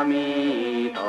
아미토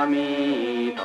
아미토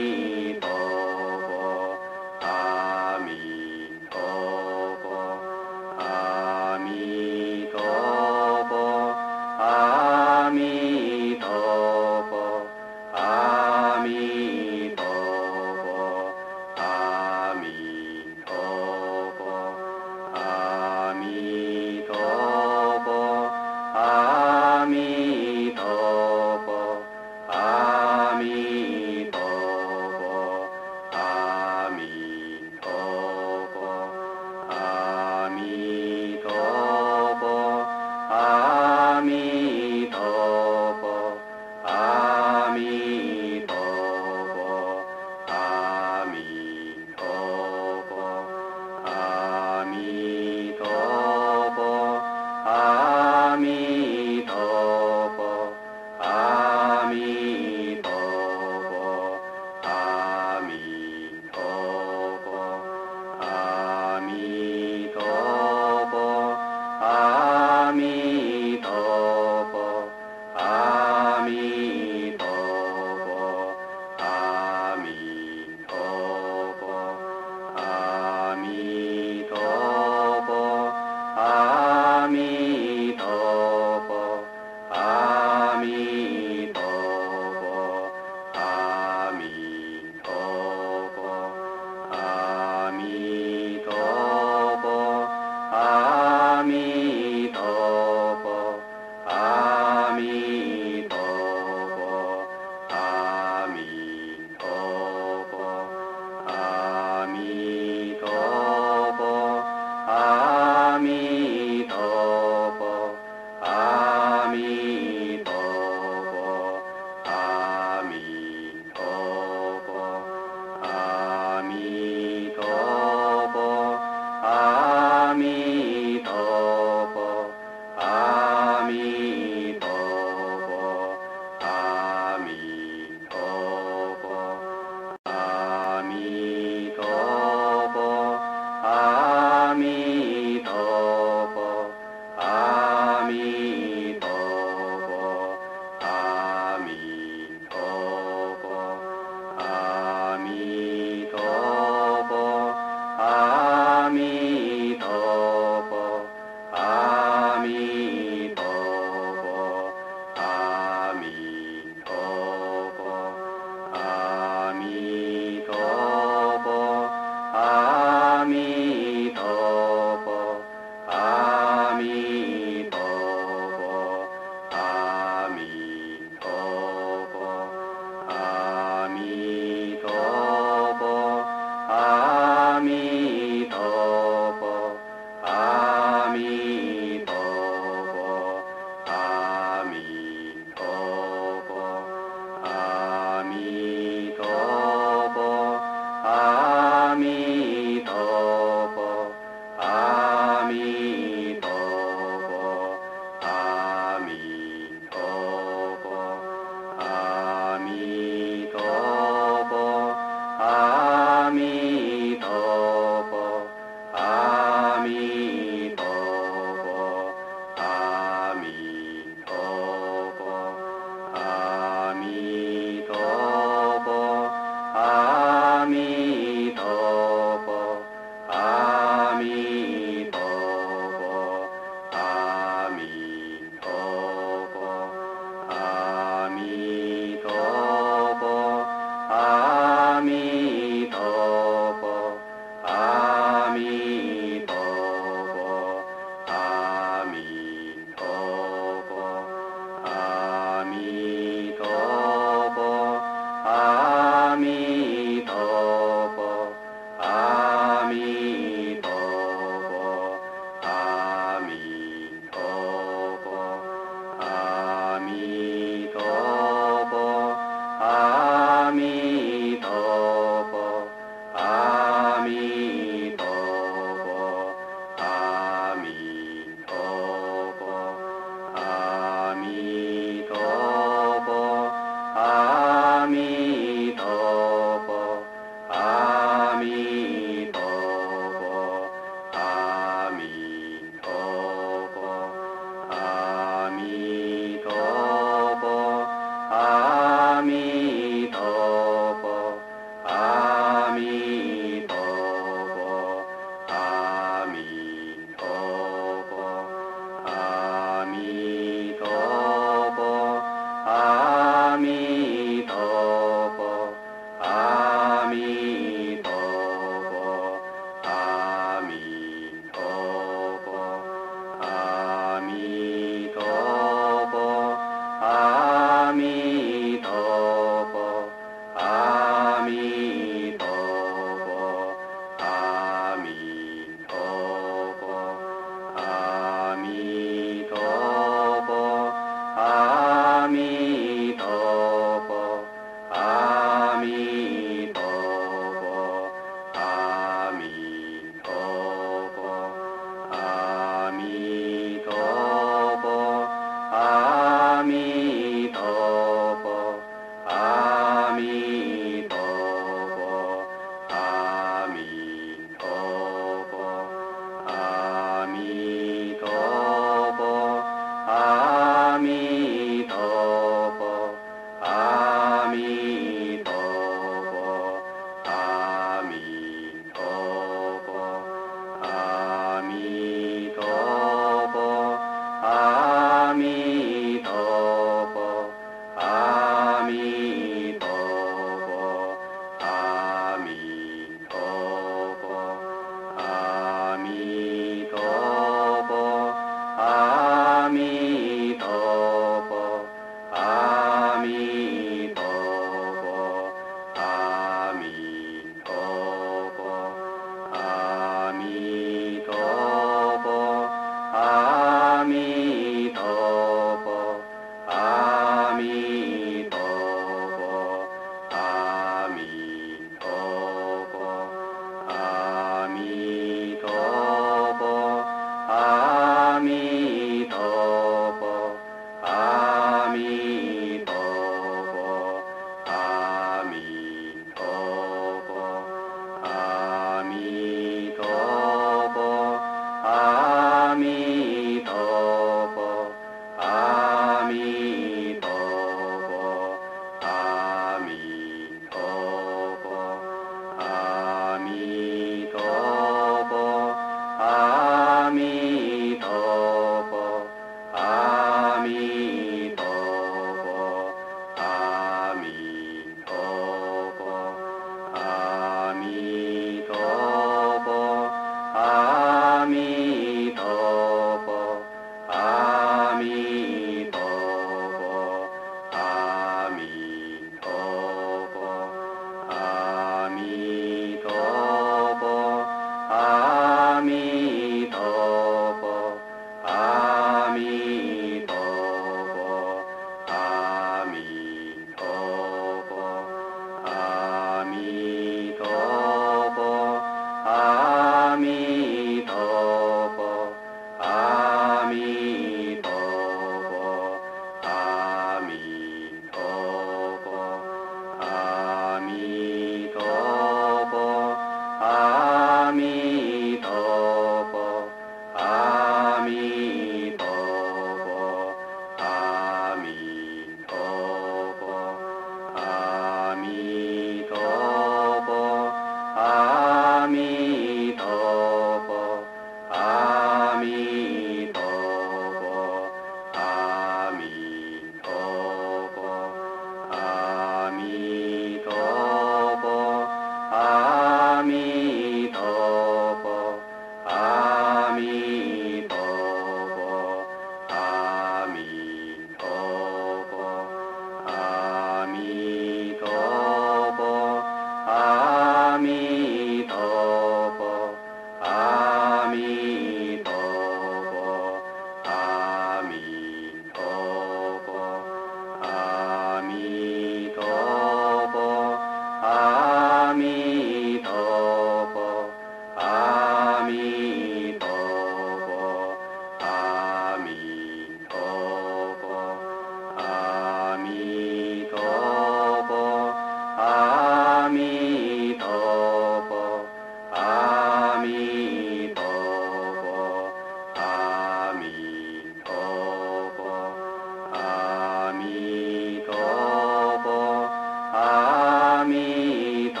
아미토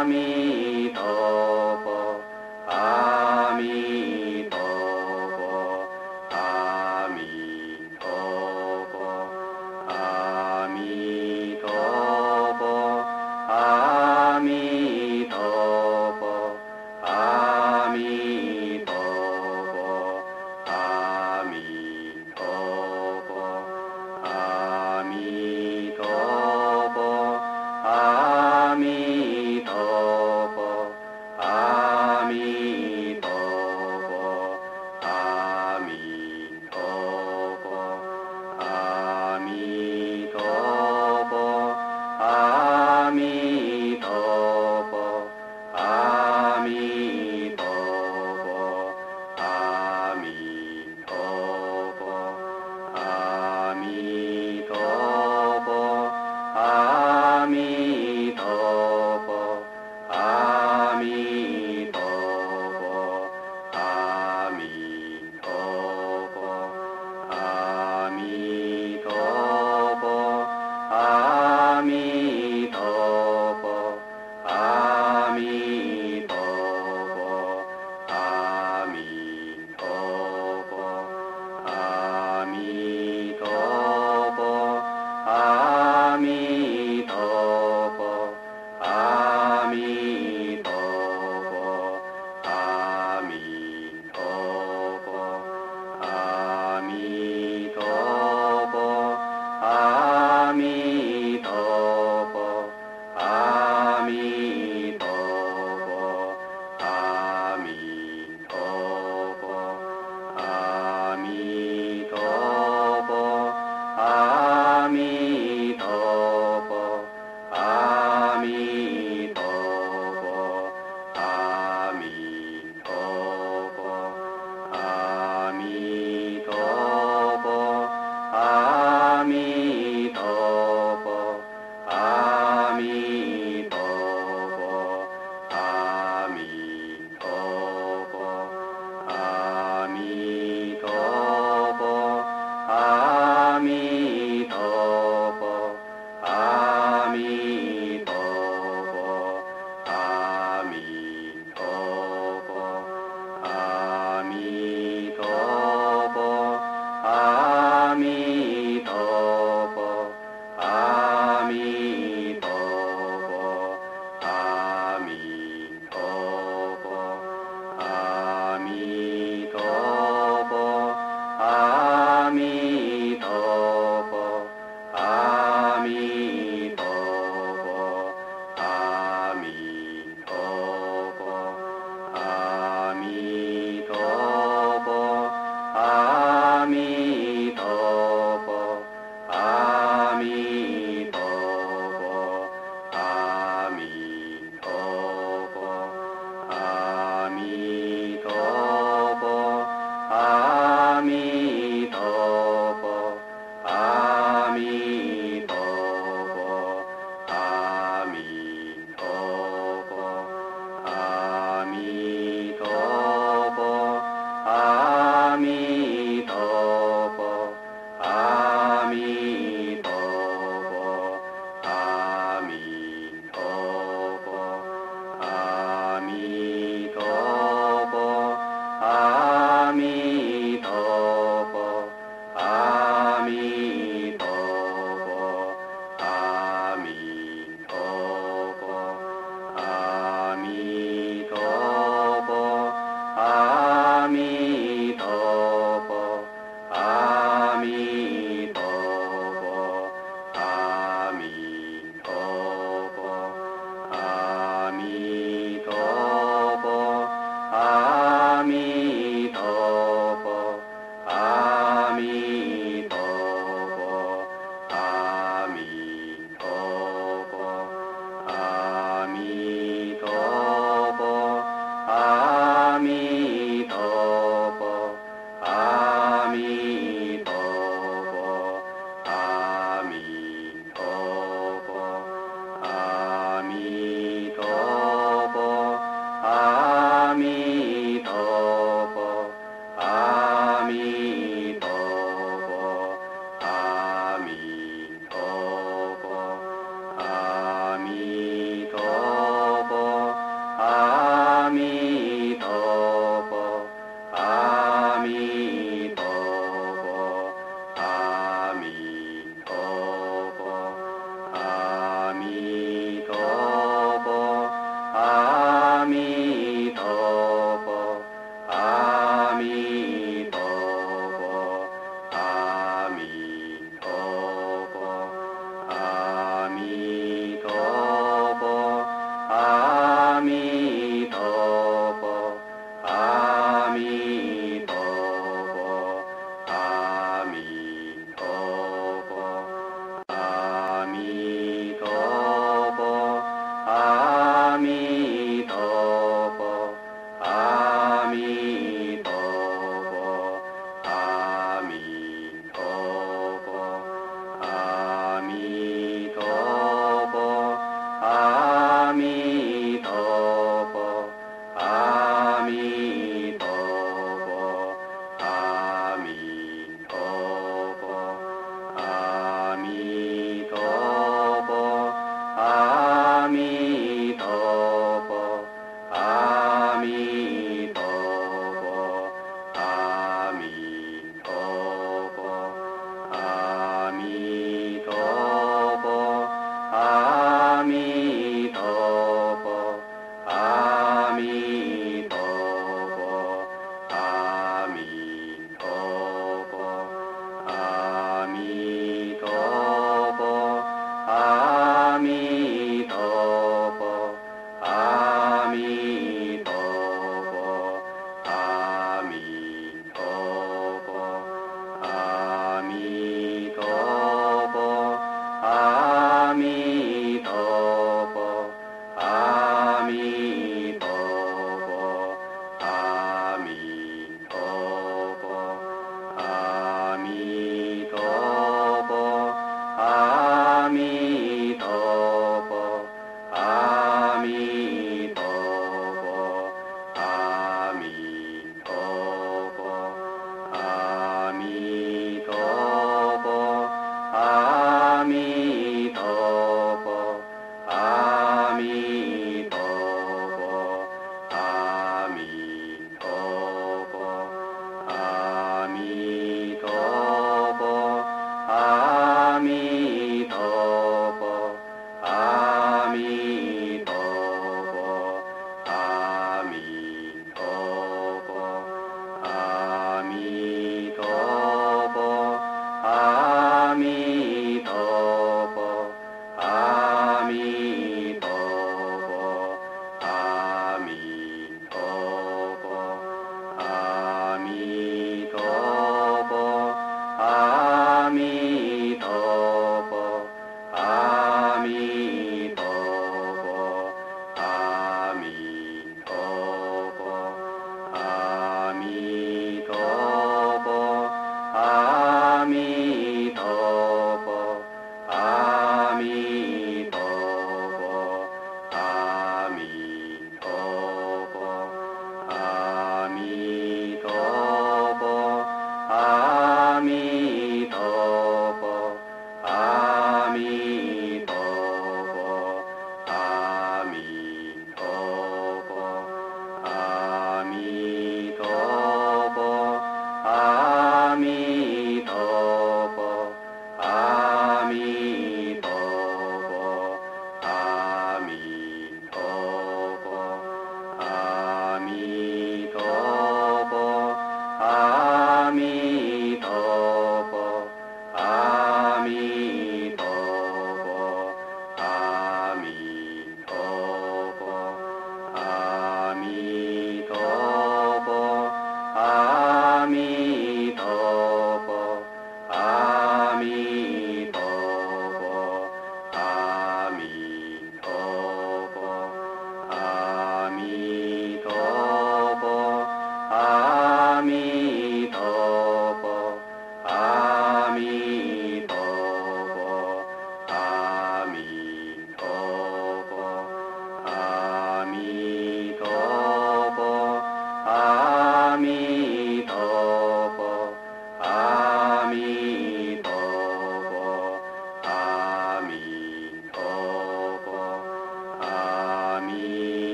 아미토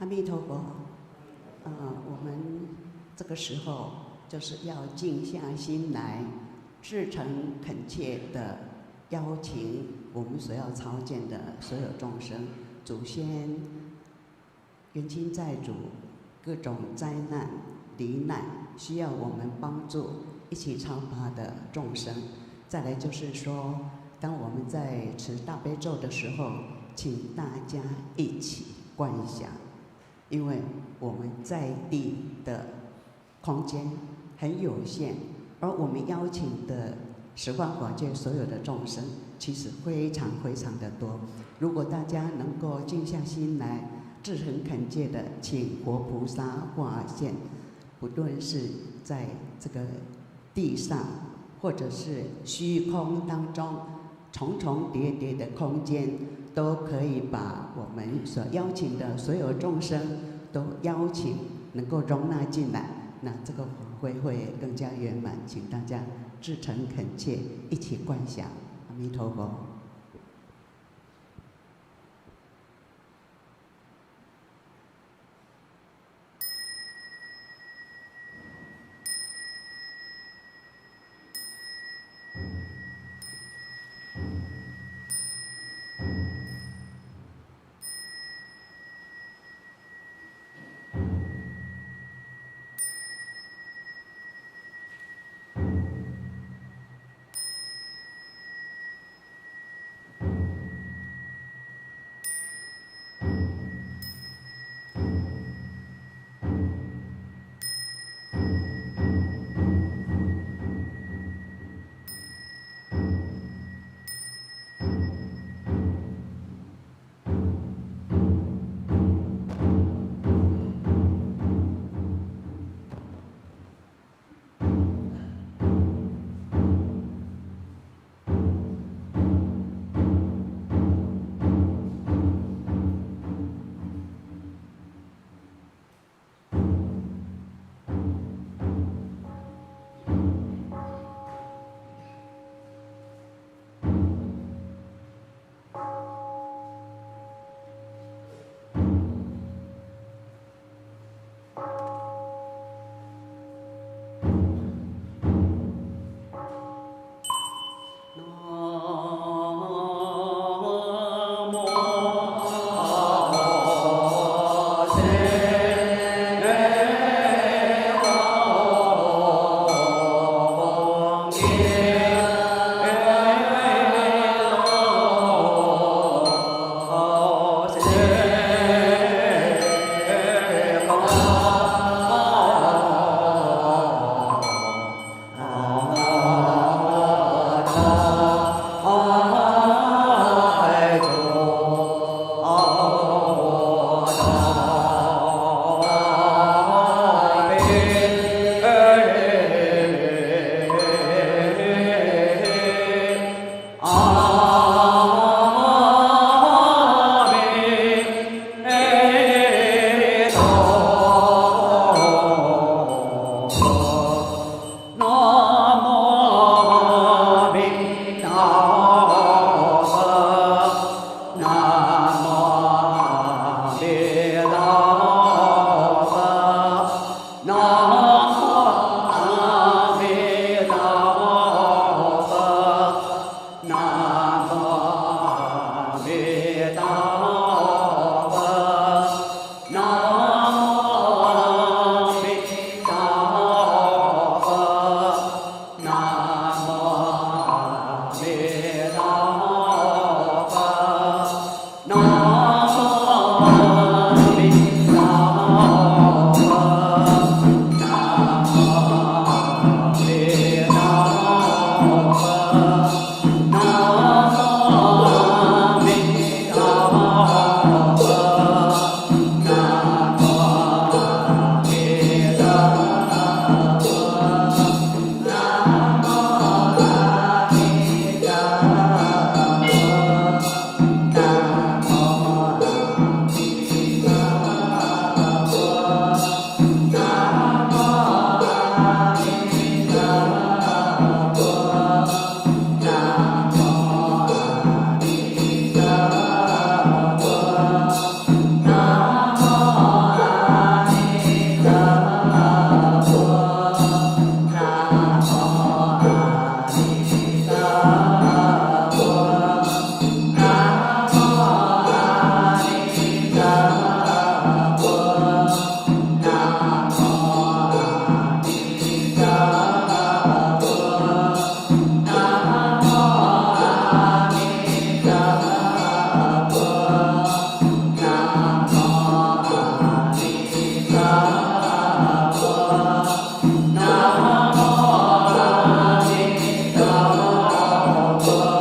阿弥陀佛。我们这个时候就是要静下心来，至诚恳切的邀请我们所要朝见的所有众生、祖先、冤亲债主、各种灾难、罹难需要我们帮助一起超拔的众生。再来就是说，当我们在持大悲咒的时候，请大家一起观想，因为我们在地的空间很有限，而我们邀请的十方法界所有的众生，其实非常非常的多。如果大家能够静下心来，至诚恳切的请活菩萨化现，不论是在这个地上，或者是虚空当中，重重叠叠的空间，都可以把我们所邀请的所有众生都邀请，能够容纳进来，那这个法会会更加圆满。请大家至诚恳切一起观想。阿弥陀佛。南无阿弥 Amen.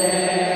Te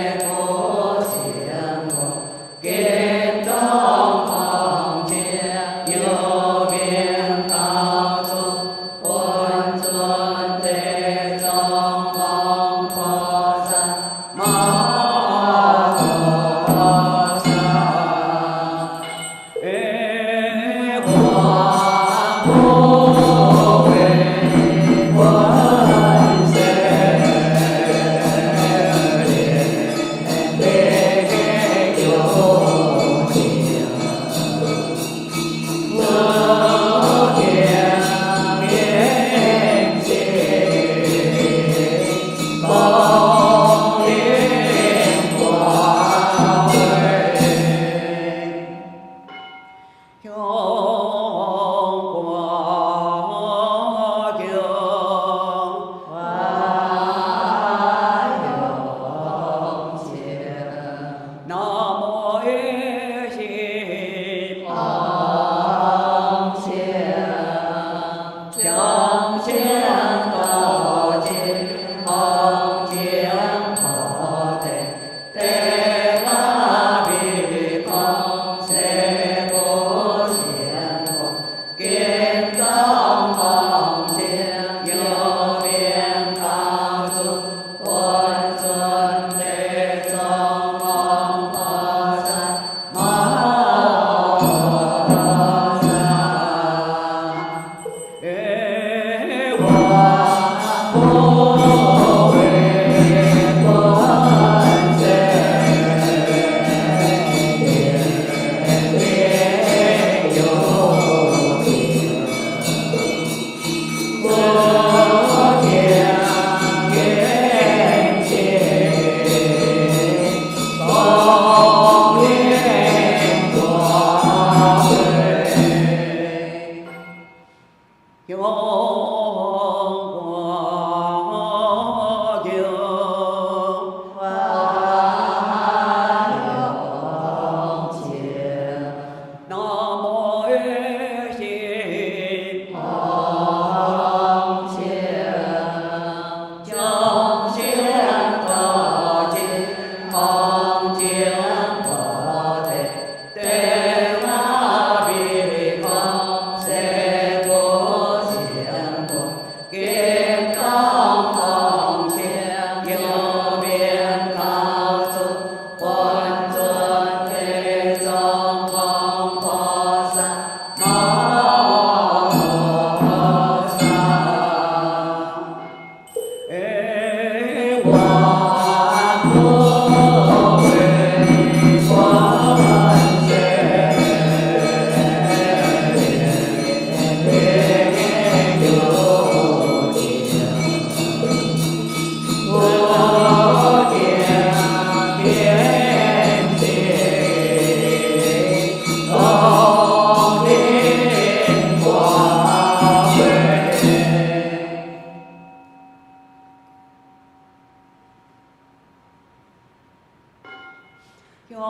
永光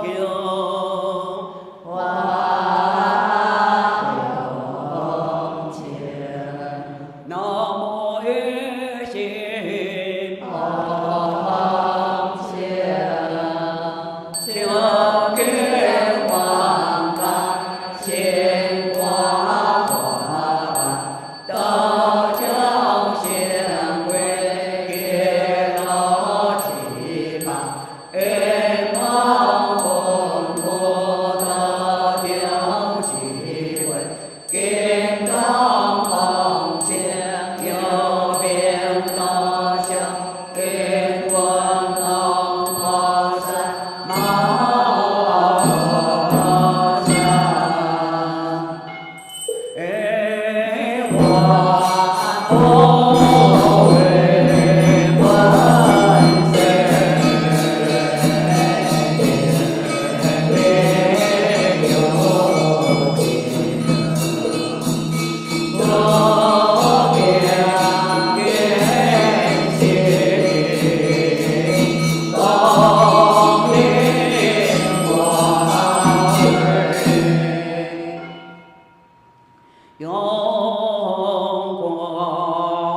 永华永清，南无一心方向，求给万般心光华道教显贵给老七八，恩光红土道教机会，给当方向有病道相，给光当方山马相。万不为万岁，为有情，我便愿心光明光辉。永光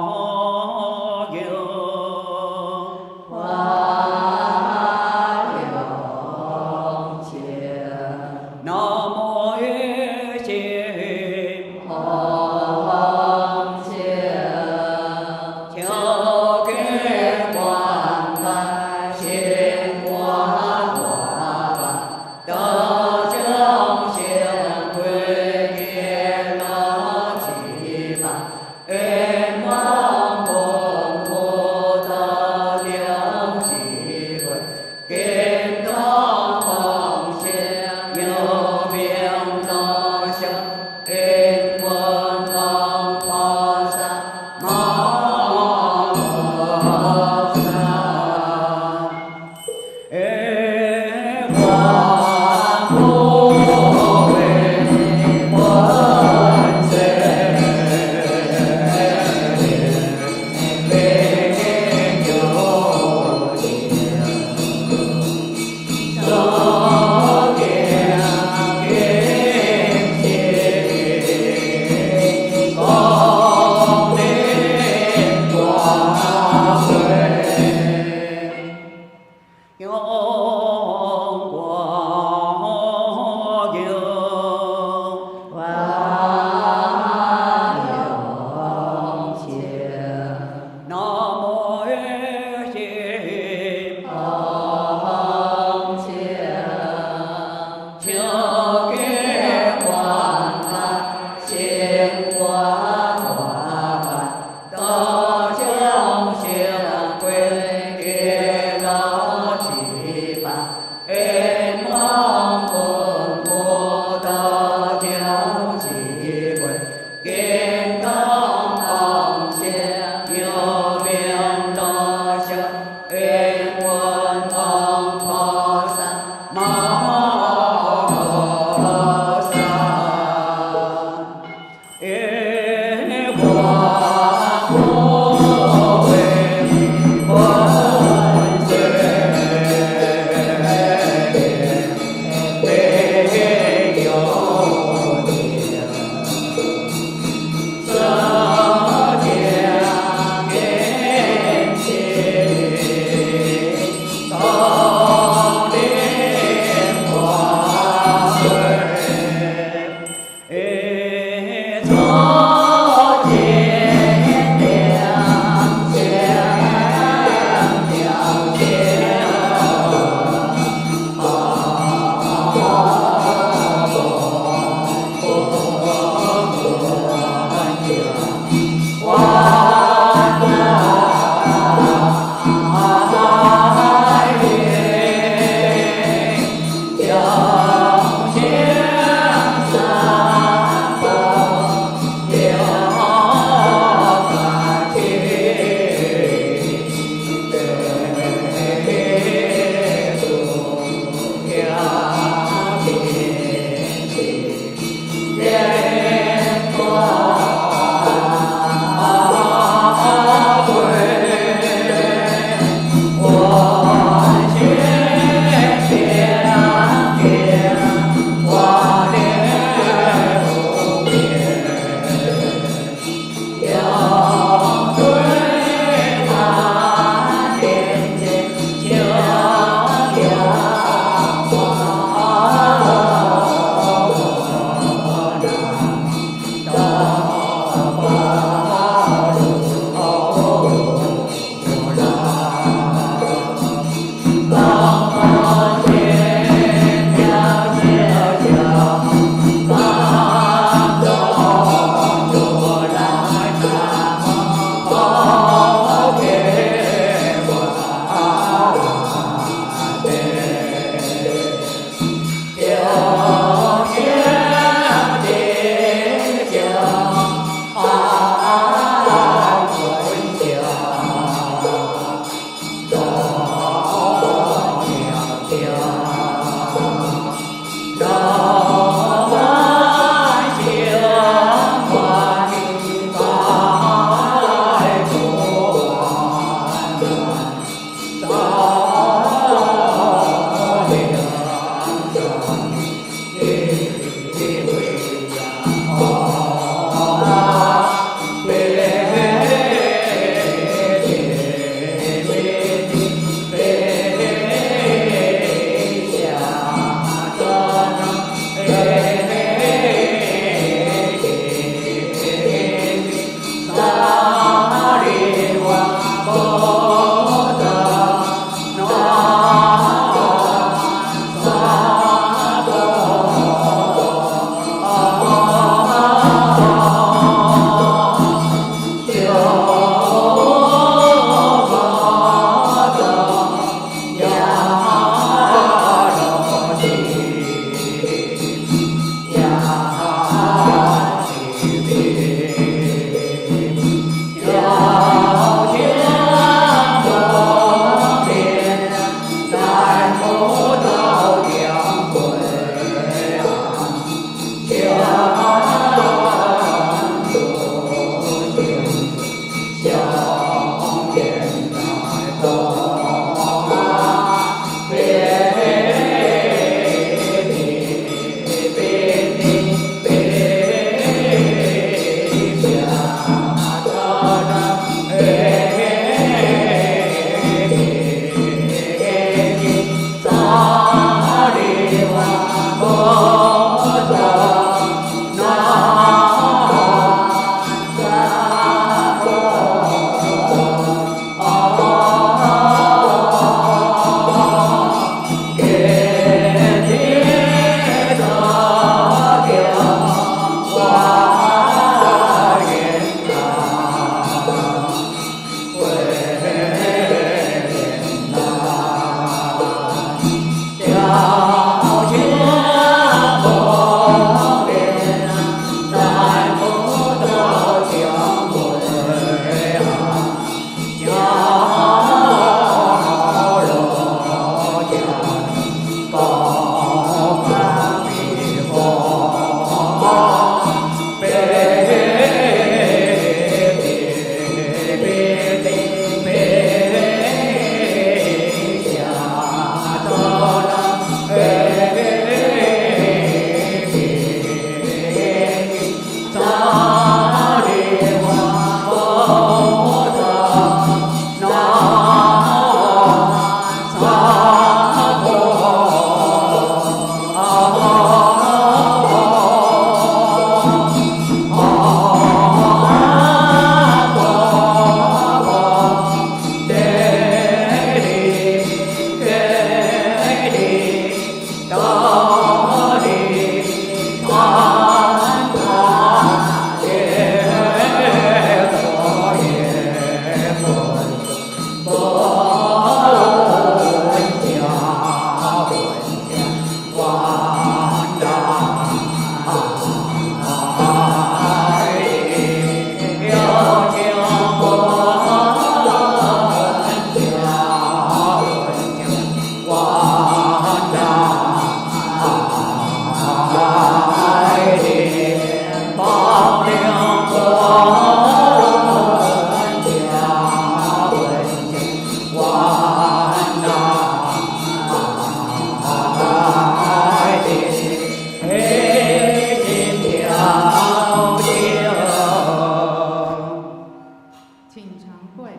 常会，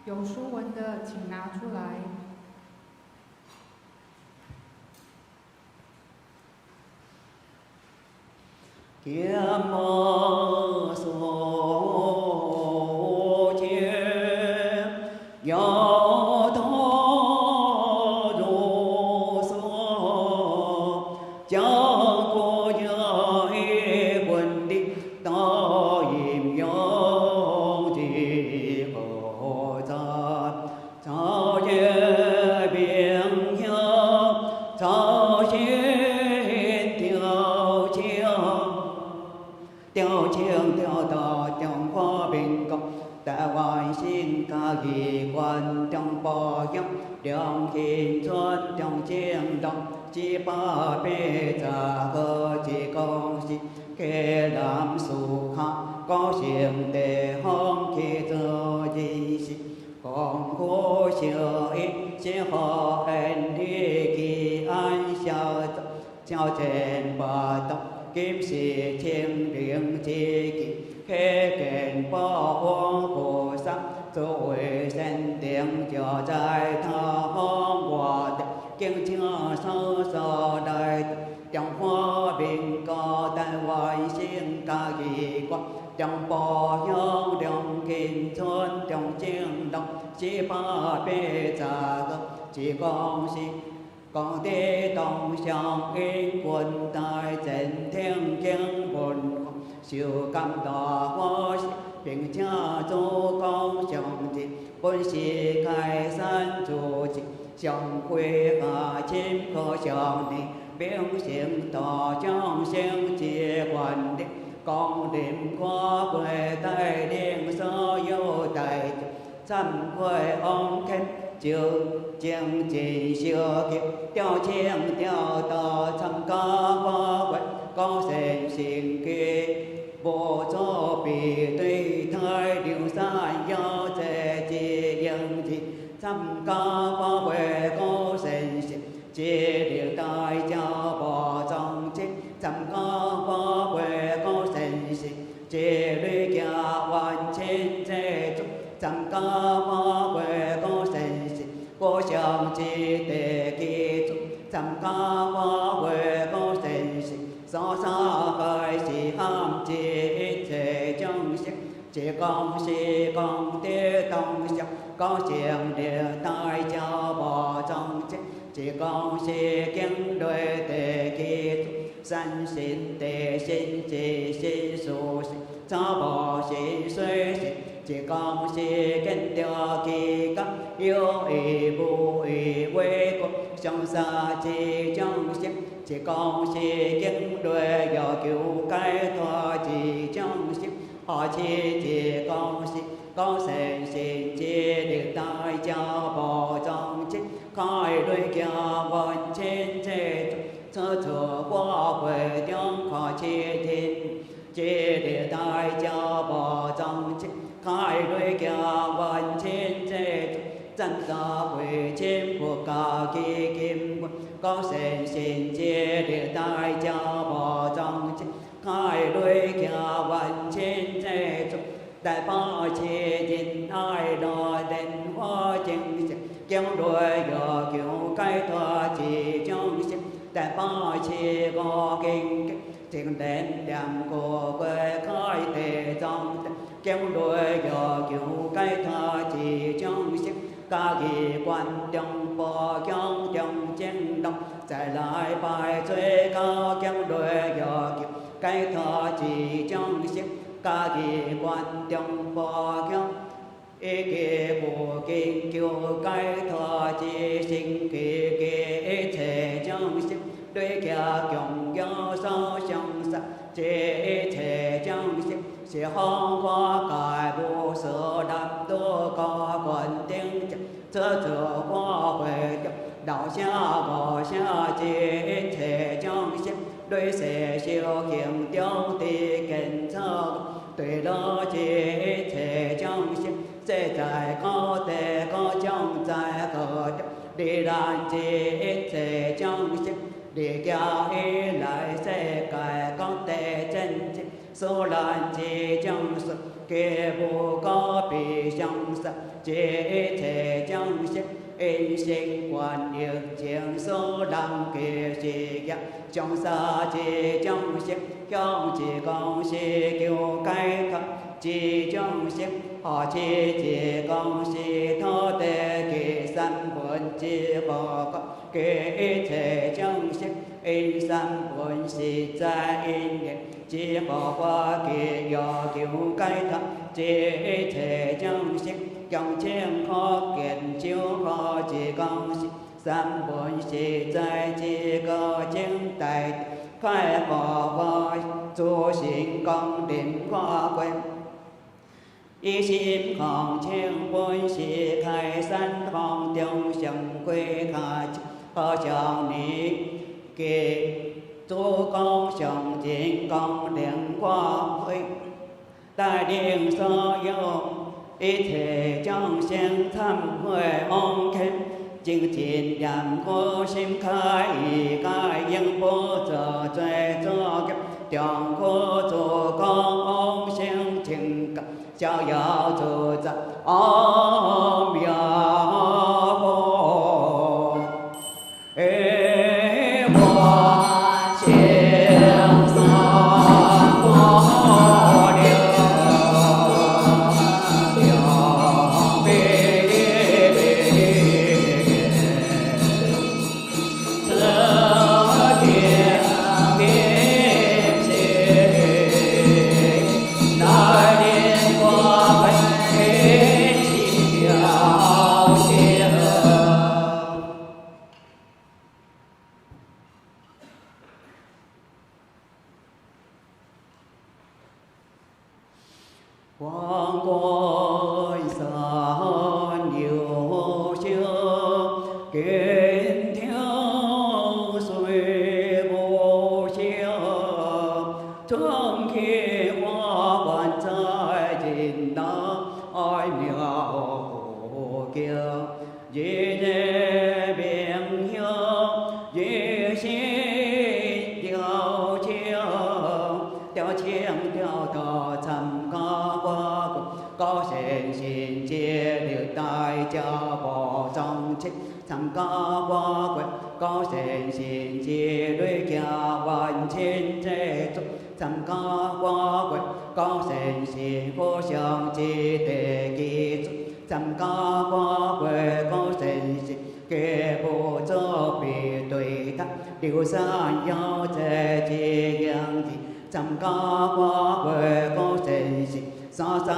有书文的请拿出来。Kiếm mô số chiếm gió thó ru số cho cô giới quân đi to im gió chỉ cổ ra cho dễ biển nhớ cho chiến tiêu tiêu chiêng tiêu tờ trong hoa bình công tại ngoài xin ca kỳ quan trong bò dốc trong khi xuân trong chiêng đông chỉ ba bê trà cơ chỉ công si kê làm su ha có xiềng để hong khi giờ gì si còn cô siêu ít chỉ họ anh đi kỳ an sao chào trên bà tóc kim sĩ thiên liêng chi kỳ khê kèn bó hoang hồ sắc rồi sen tiếng cho trái thơ hoang hòa kiên chưa sơ sơ đời trong hoa bình có tai hoài xin ca kỳ quan trong bò nhông trong kinh xuân trong chiến đông chỉ ba bê trà gấp chỉ con xin con tế tổng song in quân tại trên thiên kiên buồn siêu cảm tỏ hoa bình cha châu công chồng chị quân sĩ khai san chủ chị chồng quê hà chim có chồng đi biểu hiện tỏ trong sen chia quan đi con đêm qua quê tay đêm sơ vô tay chăm quê ông khen chiều chiang chỉ xưa kiếp tiêu chiang tiêu tờ tham ca hoa quét có sen xin kia bộ cho bị tùy thay điều sai do chế chi dân chi tham ca hoa quét có sen xin chia điều tai cho bỏ trong chết tham ca hoa quét có sen xin chia lưỡi kia hoàn trên chế trúc tham ca hoa quét có sen xin cô chồng chi tề kỳ trúc tham ca hoa quét có sen xin so sa khai si ham chi chế trong sắc chỉ công si công tế tông sắc có chuyện địa tai cho bỏ trong chết chỉ công si kiến đôi tề kỳ trúc sanh sinh tề sinh chi si su si cho bỏ si suy si chỉ công si kiến tiêu kỳ cấp yêu ý bu ý quê quốc trong xa chi trong sắc chỉ công si kiến đôi do cứu cái thoa chỉ trong sắc họ chỉ công si có sen xin chi được tai cho bỏ trong chết khai đôi kia quan trên chế sơ thừa qua về trong khó chi thiên chi được tai cho bỏ trong chết khai đôi kia quan trên chế chân ta về trên của cả kỳ kim có sen xin chi được tai cho bỏ trong chết khai đôi kia quan trên chế đại ba chi nhìn ai đò đến hoa chân kéo đuôi giờ kiểu cái thoa chỉ trong sức đại ba chi có kinh tiền đến đàm của quê khai tề trong kéo đuôi giờ kiểu cái thoa chỉ trong sức ca kỳ quan trong bò trong chân đông chạy lại bài thuê cao kéo đuôi giờ kiểu cái thoa chỉ trong sức ca kỳ quan trong bò ý kỳ của kinh kiều cái thọ chi sinh kỳ kỳ thể trong sức đôi kia cộng do sao trong sắc chế thể trong sức sẽ hong qua cải bộ sở đạp tô có quần tiếng chớ thừa qua về đạo xa bỏ xa chế thể trong sức đôi sẽ siêu kiểm tiêu tì kinh thơ tùy đó chế thể trong sức sẽ trải có thể có trong trái cờ đi đàn chế thể trong sức đi kéo ý lại sẽ cài có thể chân số lần chỉ trong sự kế vô có bị song sắc chế thể trong sinh in sinh quan yêu chiến số đăng kỳ sĩ giác trong xa chỉ trong sinh trong chỉ công sĩ kiêu cái thật chỉ trong sinh họ chỉ công sĩ thô tê kỳ sanh vốn chỉ bỏ có kế thể trong sinh in sanh vốn sĩ ra in nghiệp chỉ bỏ qua kỳ do kiêu cái thật chỉ thể trong sinh trong chiến khó kiện chiếu khó chỉ công sĩ sanh vốn sĩ在chỉ có chiến tài khai bỏ voi tu sinh công định khoa quen ý xin không chiến vốn sĩ khai sanh không tiêu sầm quê khai khó chọn ní kỳ tu công sông chiến công định khoa quen đại điện so yêu ý thể trong sen thăm huệ mong khen chính thiện nhằm cô sim khai cái dân bố giờ tuệ cho kép tiếng cô chủ con ông sen trình cấp cho giáo chủ giặc ông ya bố ê hoa chiêm son bố điều quang cõi xa nhiều chưa kiến theo suy vô chiếu thương khi hoa quan trái tình đó oi miêu kia dễ dễ biển hiếu dễ xin điều chiếu theo chiếng theo tờ thầm có sen xin chia được tay cho bỏ trong trích thầm có quên có sen xin chia đôi kia hoàn trên thế tục thầm có quên có sen xin vô song chi tề kỳ thầm có quên có sen xin kê bộ cho bị tùy thắt điều xa nhau thế chi yang gì thầm có quên có sen xin xa xa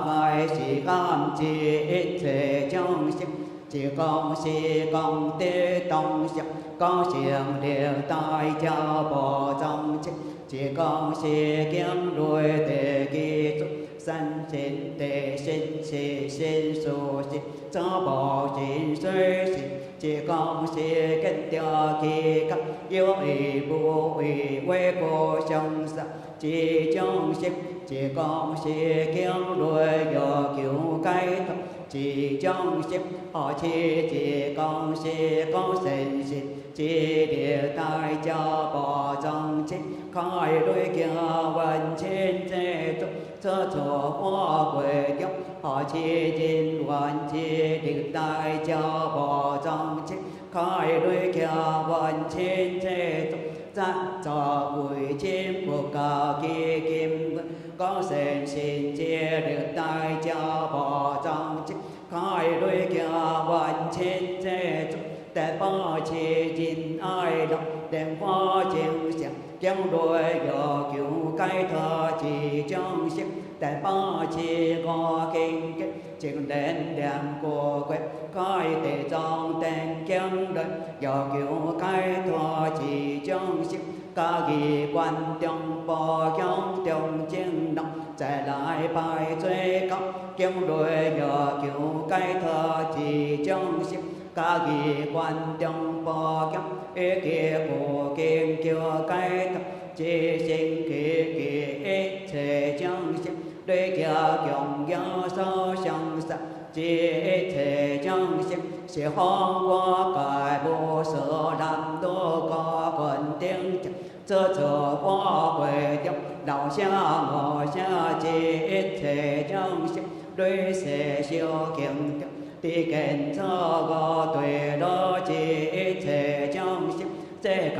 hai sĩ cam chỉ ít thể trong sinh chỉ công sĩ công tế tông sắc có xiềng đều tai cho bỏ trong sinh chỉ công sĩ kiếm đuôi tề kỳ trúc sanh sinh tề sinh sĩ sinh số sinh cho bỏ sinh suy sinh chỉ công sĩ kết tiêu kỳ cấp yêu ý vô ý quê cô trong sắc chỉ trong sinh chỉ công sĩ kiếm đuôi do kiểu cái thật chỉ trong sinh họ chỉ công sĩ có sinh sinh chỉ địa tai cho bỏ trong sinh khai đuôi kia vận trên thế tục sơ thổ hoa quê dốc họ chỉ trên vận chỉ địa tai cho bỏ trong sinh khai đuôi kia vận trên thế tục ra cho bụi chim của cả kia kim có sen xin chia được tay cho bỏ trong chiếc khai đuôi kia vận trên thế tục để bỏ chi chín ai đọc đem hoa chiều xem kéo đuôi do kiểu cái thơ chỉ trong chiếc để bỏ chi có kinh kết chuyện đến đem của quét khai để trong tên kéo đuôi do kiểu cái thơ chỉ trong chiếc ca ghi quan trong bò trong trong chiến động chạy lại bài thuê cấp kéo đuôi do kiểu cái thơ chỉ trong chiếc ca ghi quan trong bò cấp ý kia của kiên kêu cái thơ chỉ sinh kỳ ít thể trong chiếc đôi kia dòng gió sâu sông sắc chỉ thể trong sinh sẽ hoang qua cài bộ sở làm đô có quần tiếng chợ qua quê dốc 道下我下一切众生对世修行的地根错误对落一切众生世界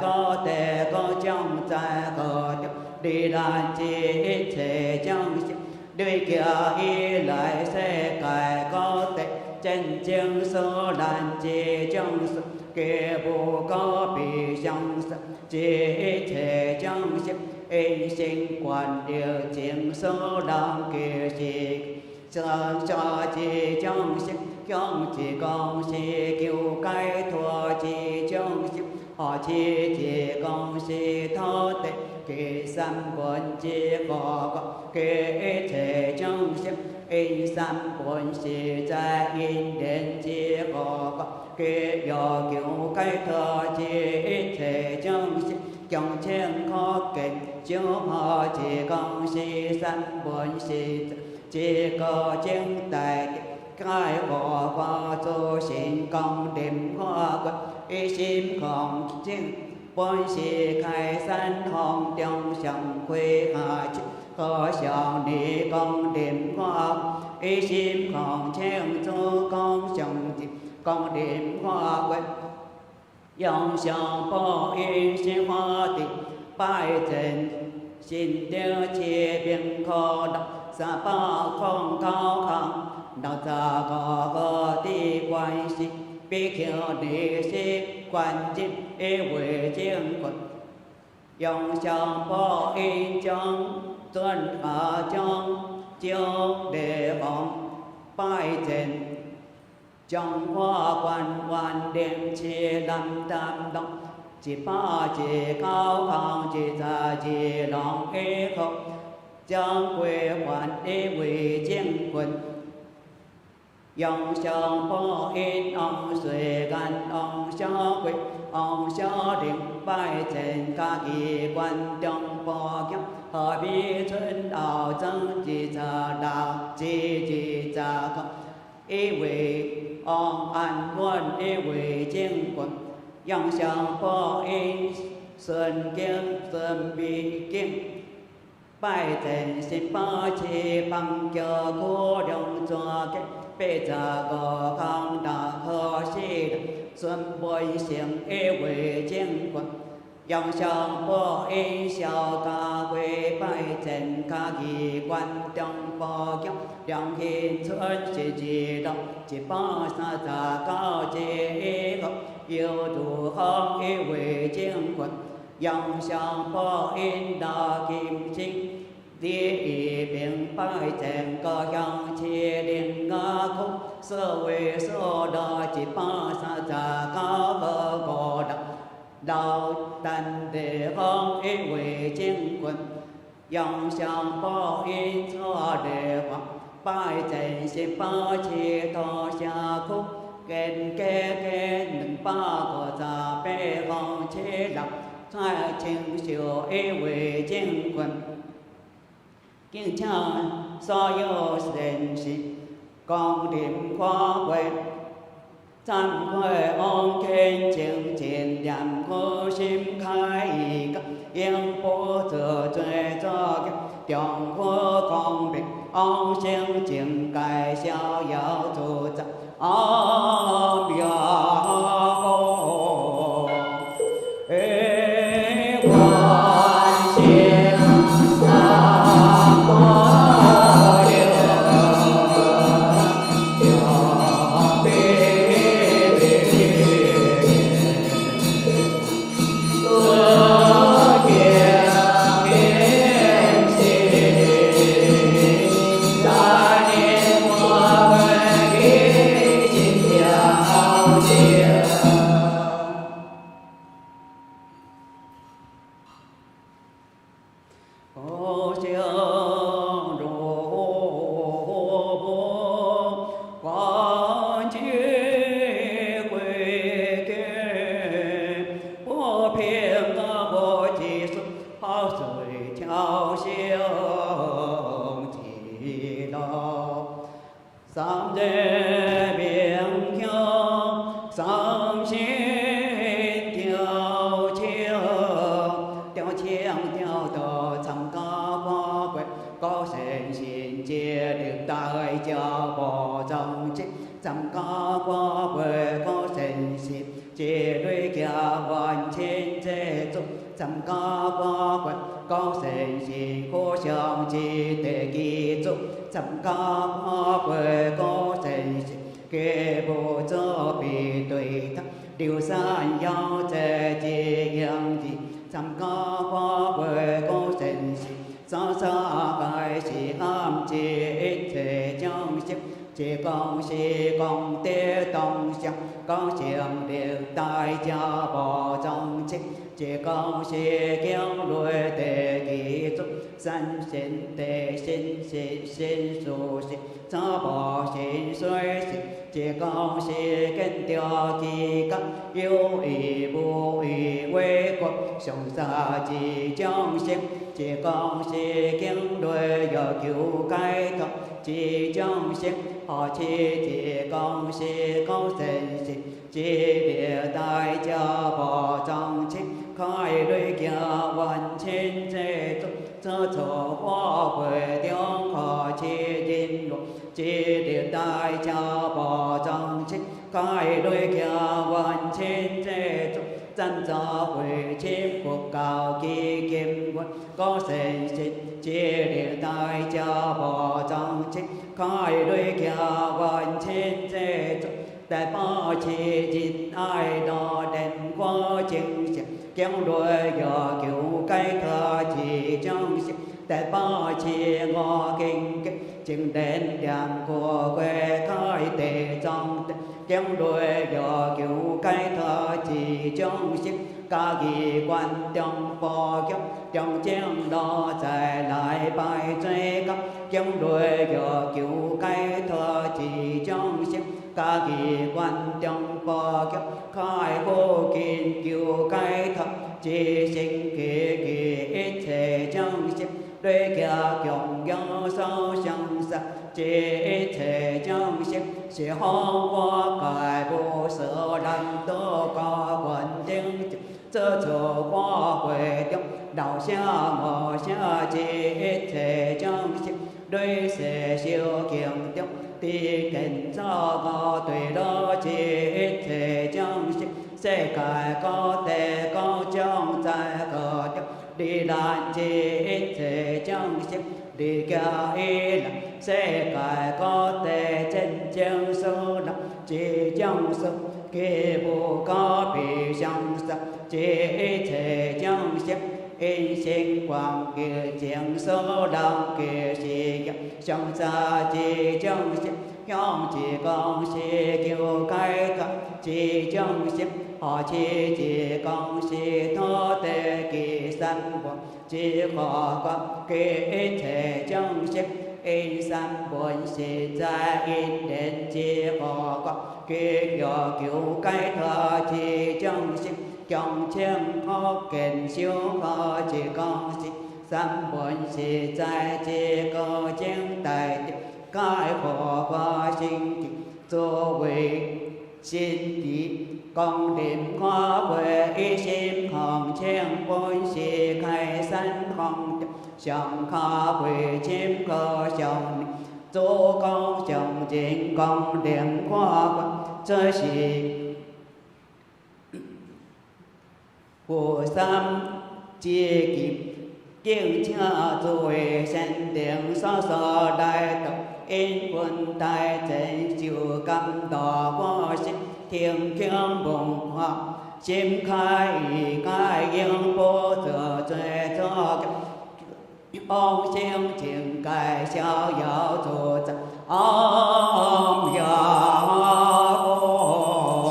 各地各种在各地离难一切众生对家以来世界各地真正所难之众生皆不可比相生一切众生因心观了情所难结识上下之众生向之公司求解脱之众生何此之公司土地其三本之果果其一切众生因三本是在因缘之果果其有求解脱之一切众生共情可见小何之公司三本是这个正大解我化作心功念化骨一心空净本是开山红中上归下去可想你功念化一心空净诸功上净功念化骨用上报因心化地拜真心了切便可得三宝空高康道杂各地关系比丘尼是观经一为经棍用上报因中尊下中就地方拜真将花观万念切南担当一把一高康一杂一龙一口将归还一为经棍用上报因往水干往小鬼往小灵拜真家己观中报经何必春道增之杂道之杂空一为往安稳一为经棍用上报因顺经顺必经拜真心八七帮教苦中抓给被杂个康大可惜的顺本性一为经棍用上报因小家归拜真家己观中报经良心春是知道一把三杂高一个有度好一为经棍用上报因大金星第一名拜真个向切灵阿空所谓所得一把三杂高个个的道丹地方一为经棍用上报因错地方拜真是八七多下空跟两百个杂百方七六在清修一为经棍敬请所有人士光临花会忏悔往天清净念佛心开一个应波则罪作业中国光明往生境界逍遥自在阿弥陀佛观世三宝六三界明晓，三心调清，调清调到长高。bộ trong chiếc trăm có qua về có sinh xịp chỉ đuôi kia hoàn trên chế dục trăm có qua về có sinh xịp cố trong chỉ để ký dục trăm có qua về có sinh xịp kế bộ cho bị tùy thắc điều san nhau chế chỉ yang gì trăm có qua về có sinh xịp sao sao cái chỉ âm chỉ ít thể trong xếp chỉ con si con tế tông sắc con chiếm được tai cha bỏ trong chiếc chỉ con si kéo đuôi tề kỹ dục sanh sinh tề sinh sinh su sinh cha bỏ sinh suy sinh chỉ con si kết tiêu kỳ cấp yêu ý vô ý quê quốc sống xa chỉ trong xếp chỉ con si kéo đuôi giờ cứu cái thật chỉ trong xếp họ chỉ con si có sinh sinh chỉ địa đại cha bỏ trong chiếc khai đôi kia hoàn trên chế tục cho chỗ hoa về tiếng họ chỉ tin luật chỉ địa đại cha bỏ trong chiếc khai đôi kia hoàn trên chế tục chân cho về chim cuộc cao kỳ kim quân có sinh sinh chỉ địa đại cha bỏ trong chiếc khai đôi kia hoàn trên chế tục đại ba chỉ chín ai đó đến qua chừng chừng kéo đuôi giờ cứu cái thơ chỉ trong sức đại ba chỉ ngõ kinh kinh chừng đến đàn của quê khai tề trong kéo đuôi giờ cứu cái thơ chỉ trong sức ca kỳ quan trong bò kéo trong chén đó chạy lại bài chơi cấp kéo đuôi giờ cứu cái thơ chỉ trong sức ca kỳ quan trong bò kéo khai vô kiên cứu cái thơ chỉ sinh kỳ kỳ ít thể trong sức đôi kia cộng gió sâu sông sắc chỉ ít thể trong sức sẽ hoa hoa cài vô sở đăng tố có quần tiếng chớ chỗ qua quê trong đầu xa mò xa chỉ ít thể trong sức đôi sẽ siêu kiềm trong ti cảnh cho có tùy đó chỉ ít thể trong sức sẽ cài có thể có trong tay có trong đi đàn chỉ ít thể trong sức đi cả ý là sẽ cài có thể trên chân sâu đậm chỉ trong sức kỳ bộ có bị trong sắc chỉ ít thể trong sức in sinh quang kia chuyện số đông kia si trong xa chỉ trong sức không chỉ con si kêu cái thật chỉ trong sức họ chỉ con si thô tê kỳ sanh quang chỉ khó có kỳ ít thể trong sức in sanh buồn si ra in đến chỉ khó có kỳ giờ kêu cái thơ chỉ trong sức trong chân khó kền siêu khó chỉ con si sanh buồn si trái chỉ có chân tài cái khó qua sinh cho về xin chỉ con điểm khó về ý sim hòn chen bốn si khai sanh không chồng khó về chim cơ chồng chỗ con chồng chuyện con điểm khó chơi gì của sam chia kịp kiên cha rồi sen tiếng so so đại tập in quân tài trên chiều cầm đỏ qua sinh thiên kiêng bồng hoa chim khai cái yên vô thừa chơi cho ông xem chuyện cái sao giáo chủ chẳng ông giáo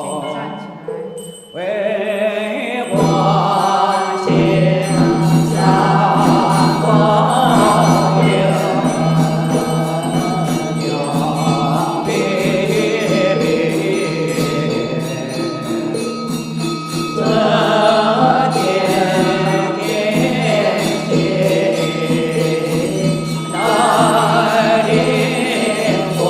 请站起来。 为我心上光明，永别这天天心来临光。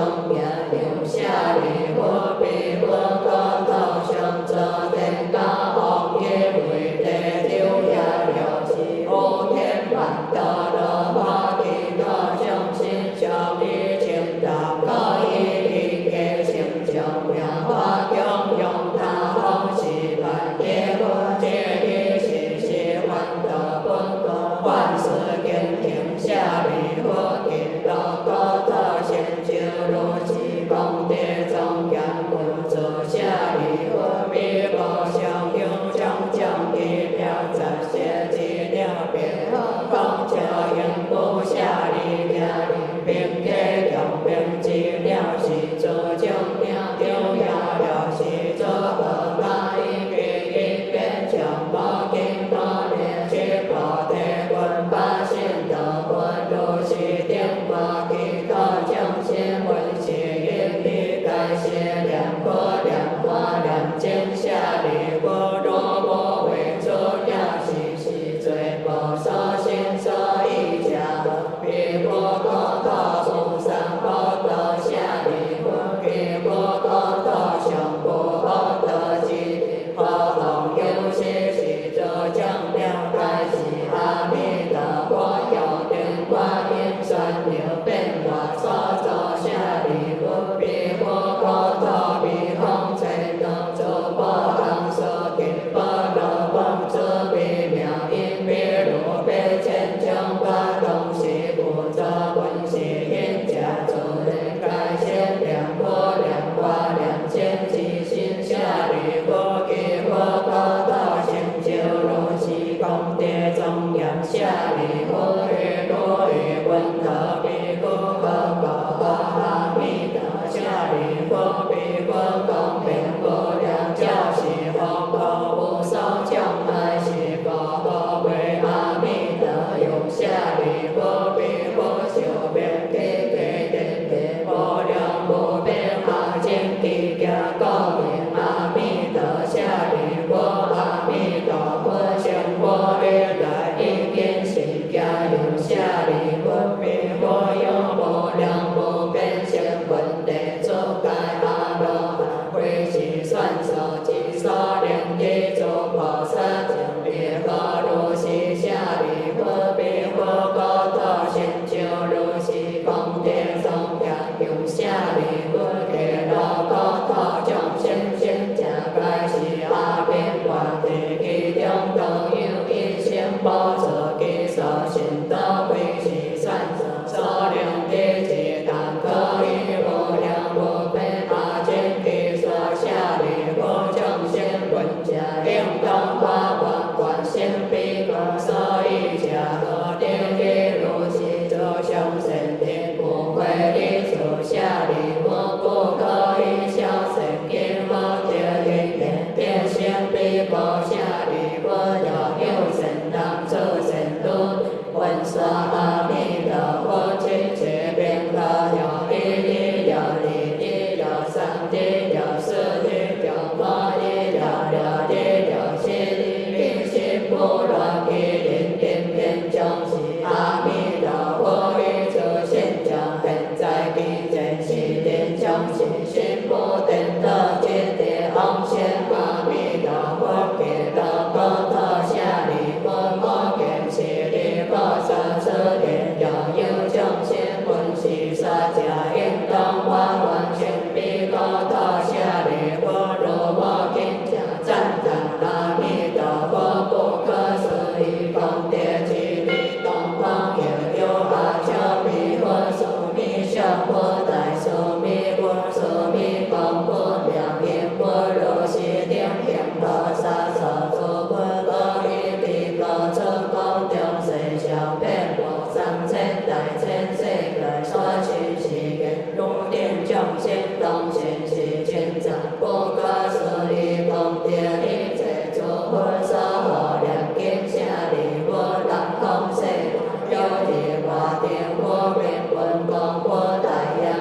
庄严留下礼佛比佛高道相则天家红叶为地丢呀了其无天万道罗花地道相心相依情达可以理解成就名花供用他方是万业佛界地是是万道本果万世间行下礼佛见到高道先就如是功德庄严不作下礼佛比佛相应将将地了杂些资料别后讲教应不下礼名礼并给强并资料是做将了丢呀了是做何那一边一边将无经多念去菩提观八仙道观如是定法其他将先闻是因地该些两颗两花两经下礼佛若无为主要是罪报所心所依家比佛高道无上高道下礼佛比佛高道上不高道即佛同有些是作将了该是阿弥陀佛有定观音转流变化所作下礼佛比佛高道比方才能做波行所见波罗王者比妙音比如比千将八东西不作本是因家主人该先两波两花两千即心下礼佛给佛高道成就如是功德庄严下礼佛与多与温和比佛高高阿弥陀下礼佛比佛公平无量教是佛佛无所障碍是佛佛为阿弥陀用下礼佛比佛修遍给给给无量无边阿经地家高明阿弥陀下礼佛阿弥陀佛成佛而来一见是家用下礼佛比佛有无量无边现问题诸界阿罗汉会是算所及所念地诸菩萨正别佛如是下礼佛比佛高道成就如是功德庄严用下礼佛给老高道众生心家该是阿边观地其中都有一心报作其所行都会是算所量地自但可以无量无边阿经其所下礼佛众生闻家应当花万观心比佛所依家何地地如是作相神天不会依处下礼佛不可以消神因佛地地变心比佛下礼佛有神当作神都闻说阿弥陀佛亲切变化有一地有二地有三地有四地有五地有六地有七地并心不乱其灵天变将是阿弥陀佛于诸现将现在彼前是天将是心不定得见地往现阿弥陀佛给到高道下礼佛摩见是礼佛三世天有众生闻是萨迦应当花完全比高道下礼佛如摩经家赞叹阿弥陀佛不可思议功德其力东方也有阿弥比佛苏弥相佛大苏弥佛苏弥光佛妙音佛如是定行菩萨所诸佛可以比高出功中世小遍无三千大千世界所行是言如定众生当现是千赞不可思议功德一切诸佛所护念经下礼佛人空世有地华定佛遍闻光佛大呀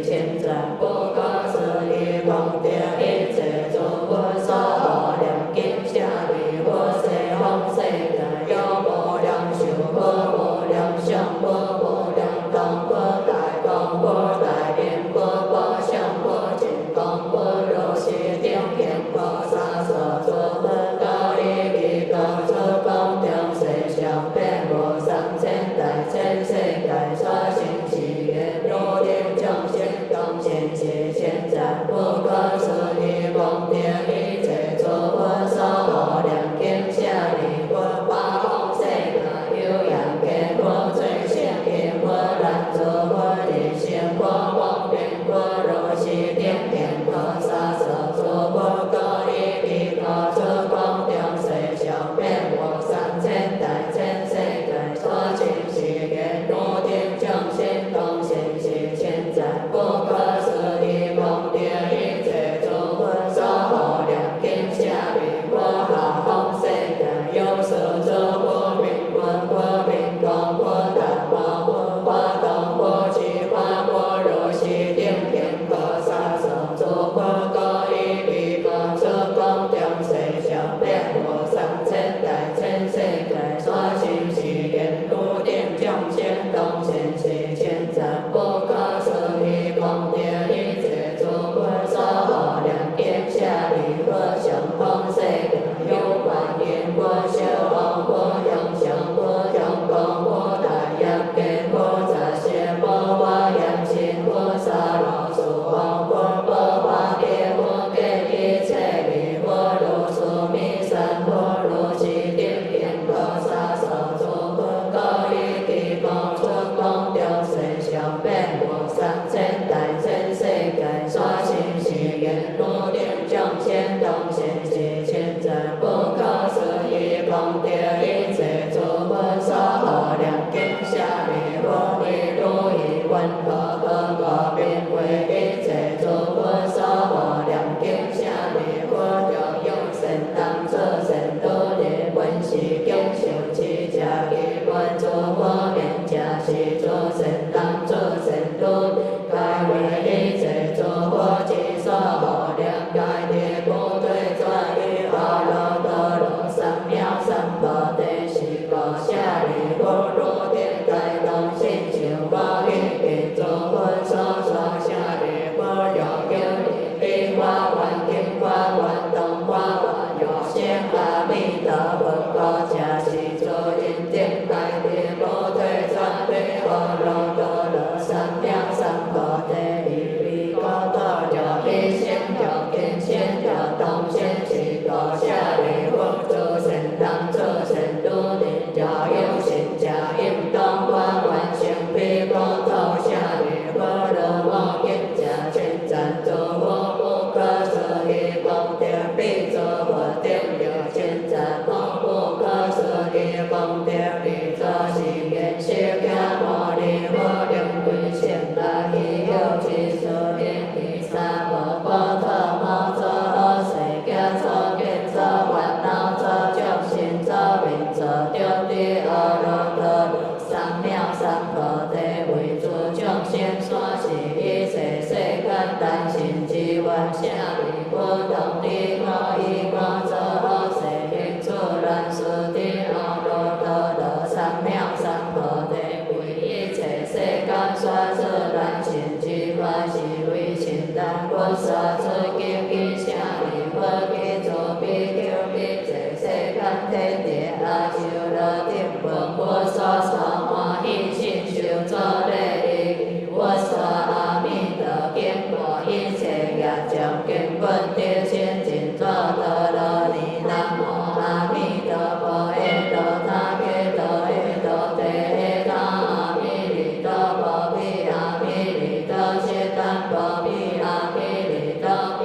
是千载不可思议功德，一切诸佛所护念经舍利弗，西方世界有无量寿佛、无量相佛、无量光佛、大光佛、大愿佛、宝相佛、净光佛、如是等现菩萨所作佛，高利利高出光中世上遍无三千大千世界所行是愿如定众生当现是千载不可思议功德，一切诸佛所护念经舍利弗，八方世界有阳天佛、最胜天佛、难诸佛、日胜佛、光明佛、如是等现菩萨所作佛，高利利高出光中世上遍无三千大千世界所行是愿如定众生当现是千载不可思议功德，一切诸佛所护念经舍利弗，下方世界有所诸佛、明文佛、明光佛、大宝佛、华光佛、智华佛、如是等现菩萨所作佛，高利利高出光中世上遍无三千大千世界所行是愿如定众生当现是千载不可思议功德，一切诸佛所护念经舍利弗，上方世界有观音佛、小王佛、阳相佛、阳光佛、大焰天佛、杂谢佛、华严心佛、沙罗树王佛、宝华地佛、给一切利佛、如是弥山佛、如是等现菩萨所作佛，高利利高出光中世上遍无三千大千世界所行是愿如定众生当现是千载不可思议功德，一切诸佛所护念经舍利弗，一如意愿可可无边为一切诸佛所护念经舍利弗，着用善当作善道业，本是经受持者其观诸佛面者是作善当作善道，该为一切诸佛之所护念，该地不退转于阿耨多罗三藐三菩提，是故舍利弗，如定该当信受我一切诸佛所说舍利弗，若有理法愿经法愿当法愿有生阿弥陀佛，故者是作因定该地不退转于阿耨多罗三藐三菩提，以彼高多着一生着今生着当生，是故舍利弗，诸善当作善道人，着有信者应当法愿成彼高多舍利弗，如我今者称赞诸佛不可思议功德，彼诸佛顶有千载不可思议功德，彼诸是愿释迦牟尼佛令归现来已有其所应以三摩波特摩作阿世迦作见作烦恼作众生作命作中的阿耨多罗三藐三菩提，为诸众生所是一切世间但行之愿，舍利弗，当你我以我作阿世应出难事的阿耨多罗三藐三菩提，为一切世间所出难行之法，是为亲人佛所出经义，舍利弗，其诸比丘一切世间天地阿修罗顶闻我所说欢喜信受作礼礼，我说阿弥陀经，我一切业障根本丢现尽作陀罗尼，南无阿弥陀佛，耶多他揭多耶多提耶他阿弥利多波比阿弥利多揭檀波比阿弥利多比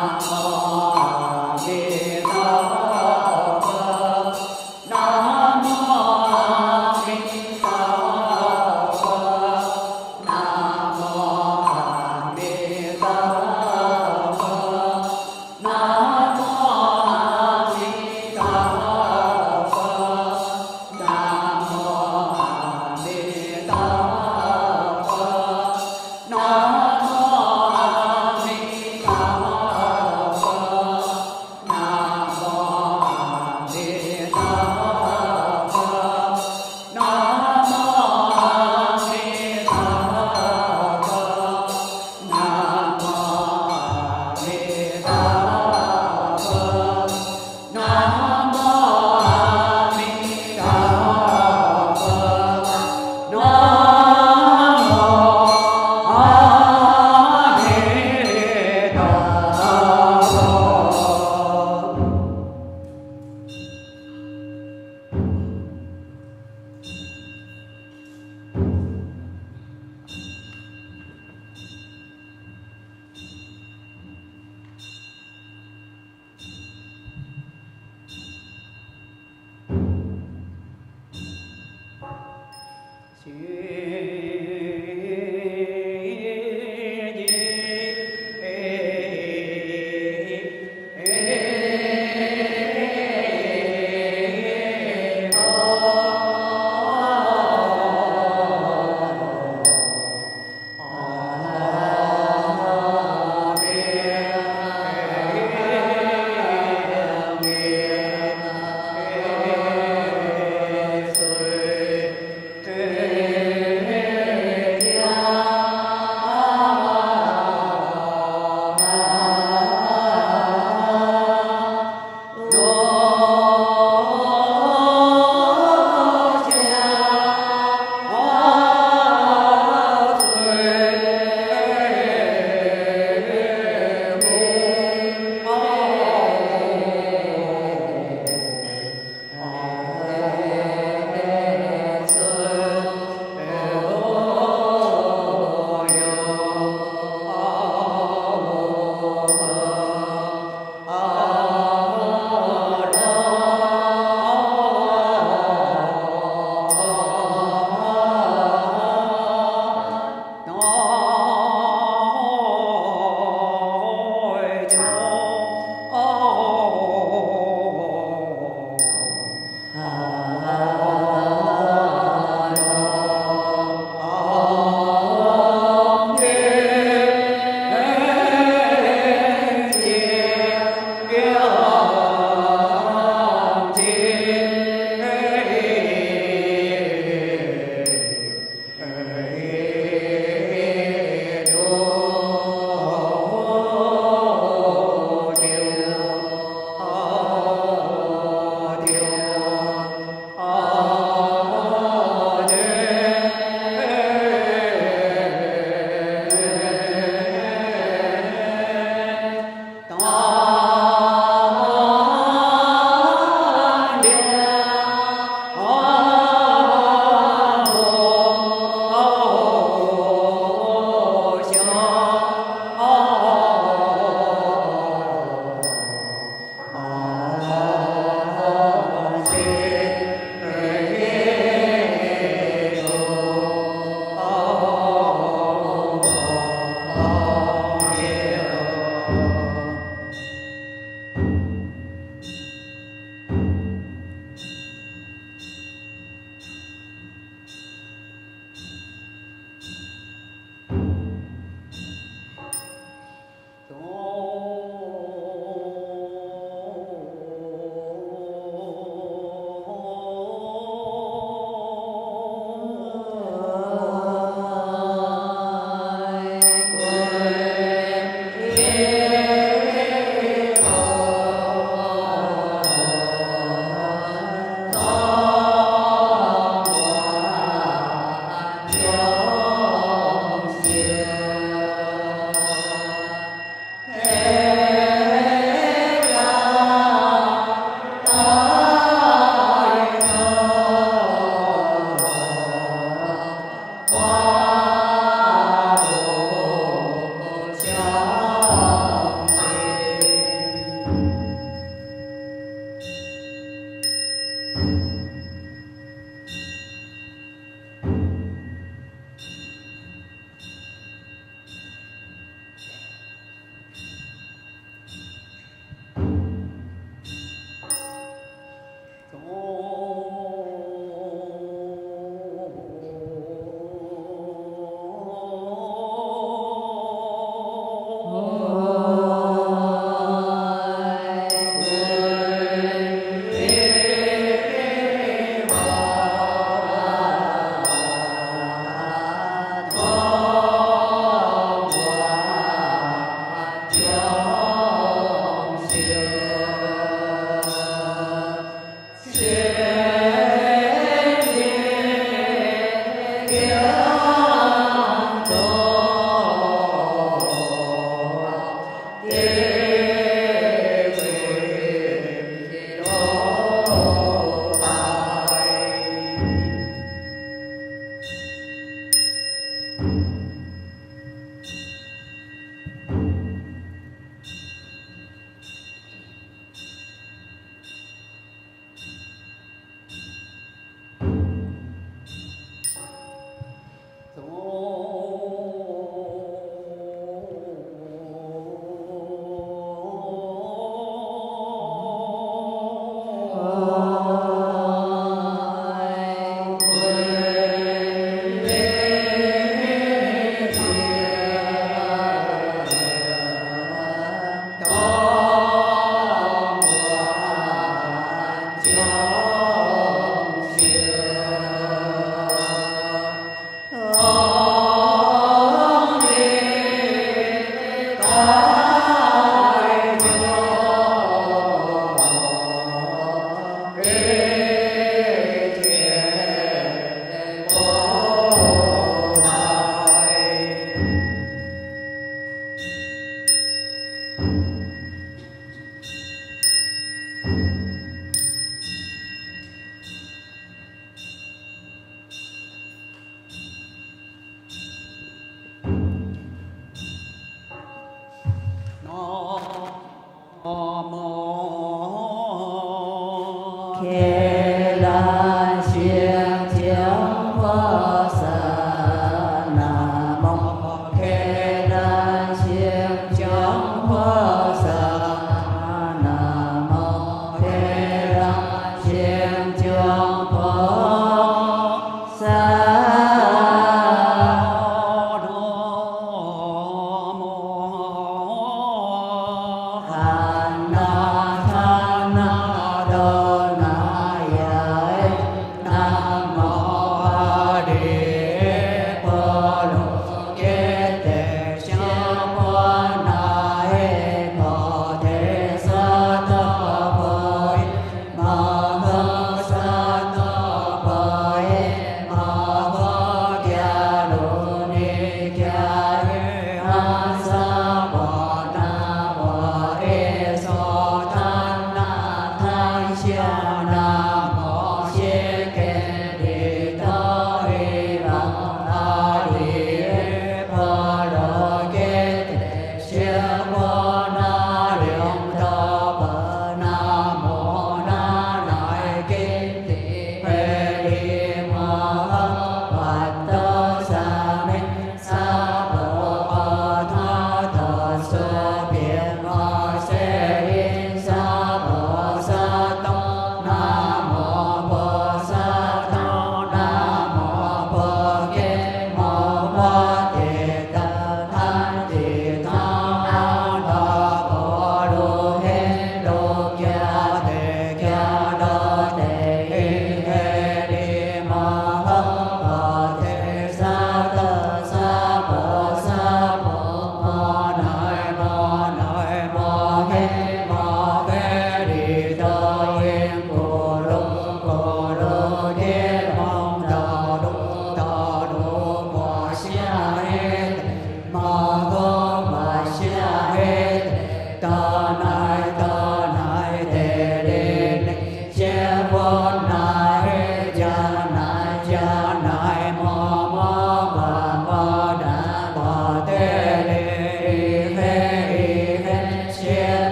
Amen.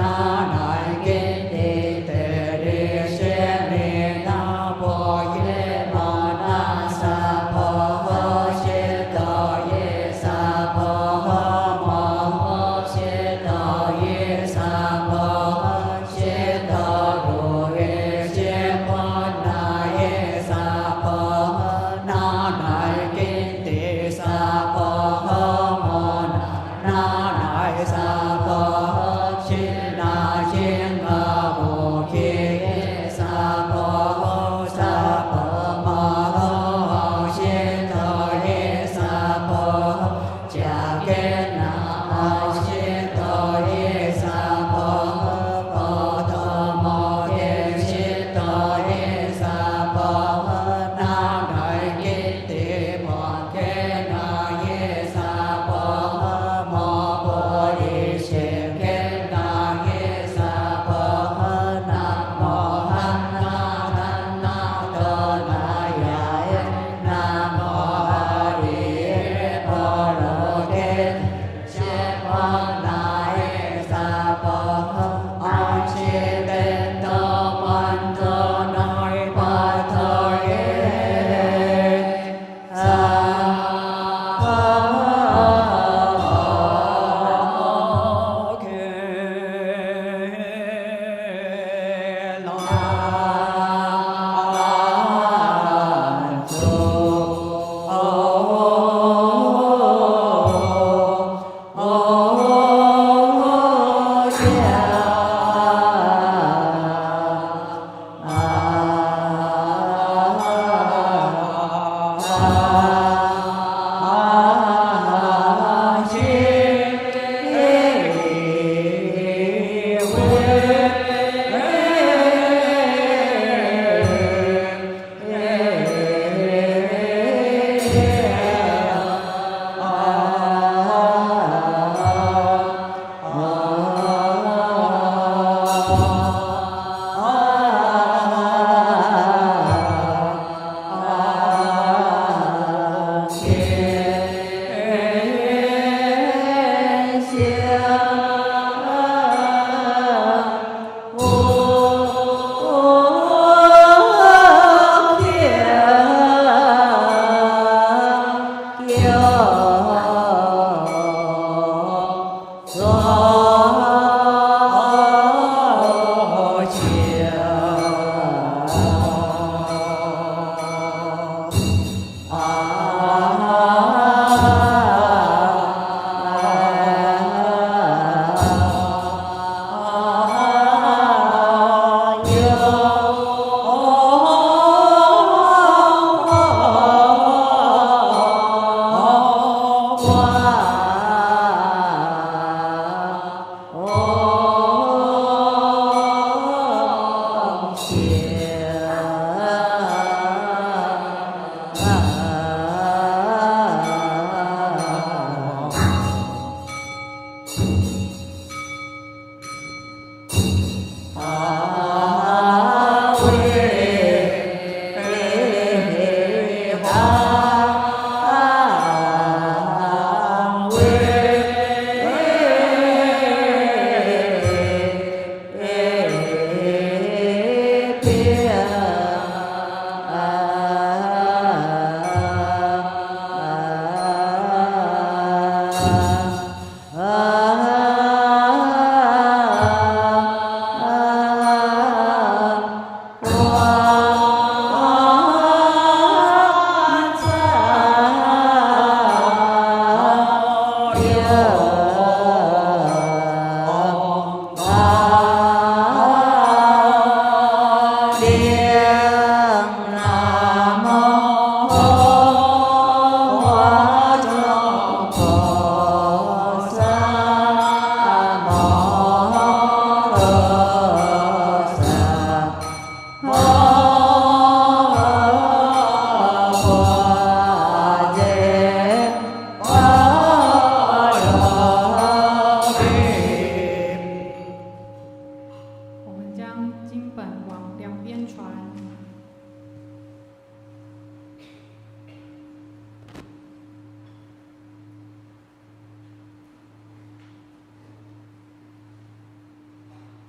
na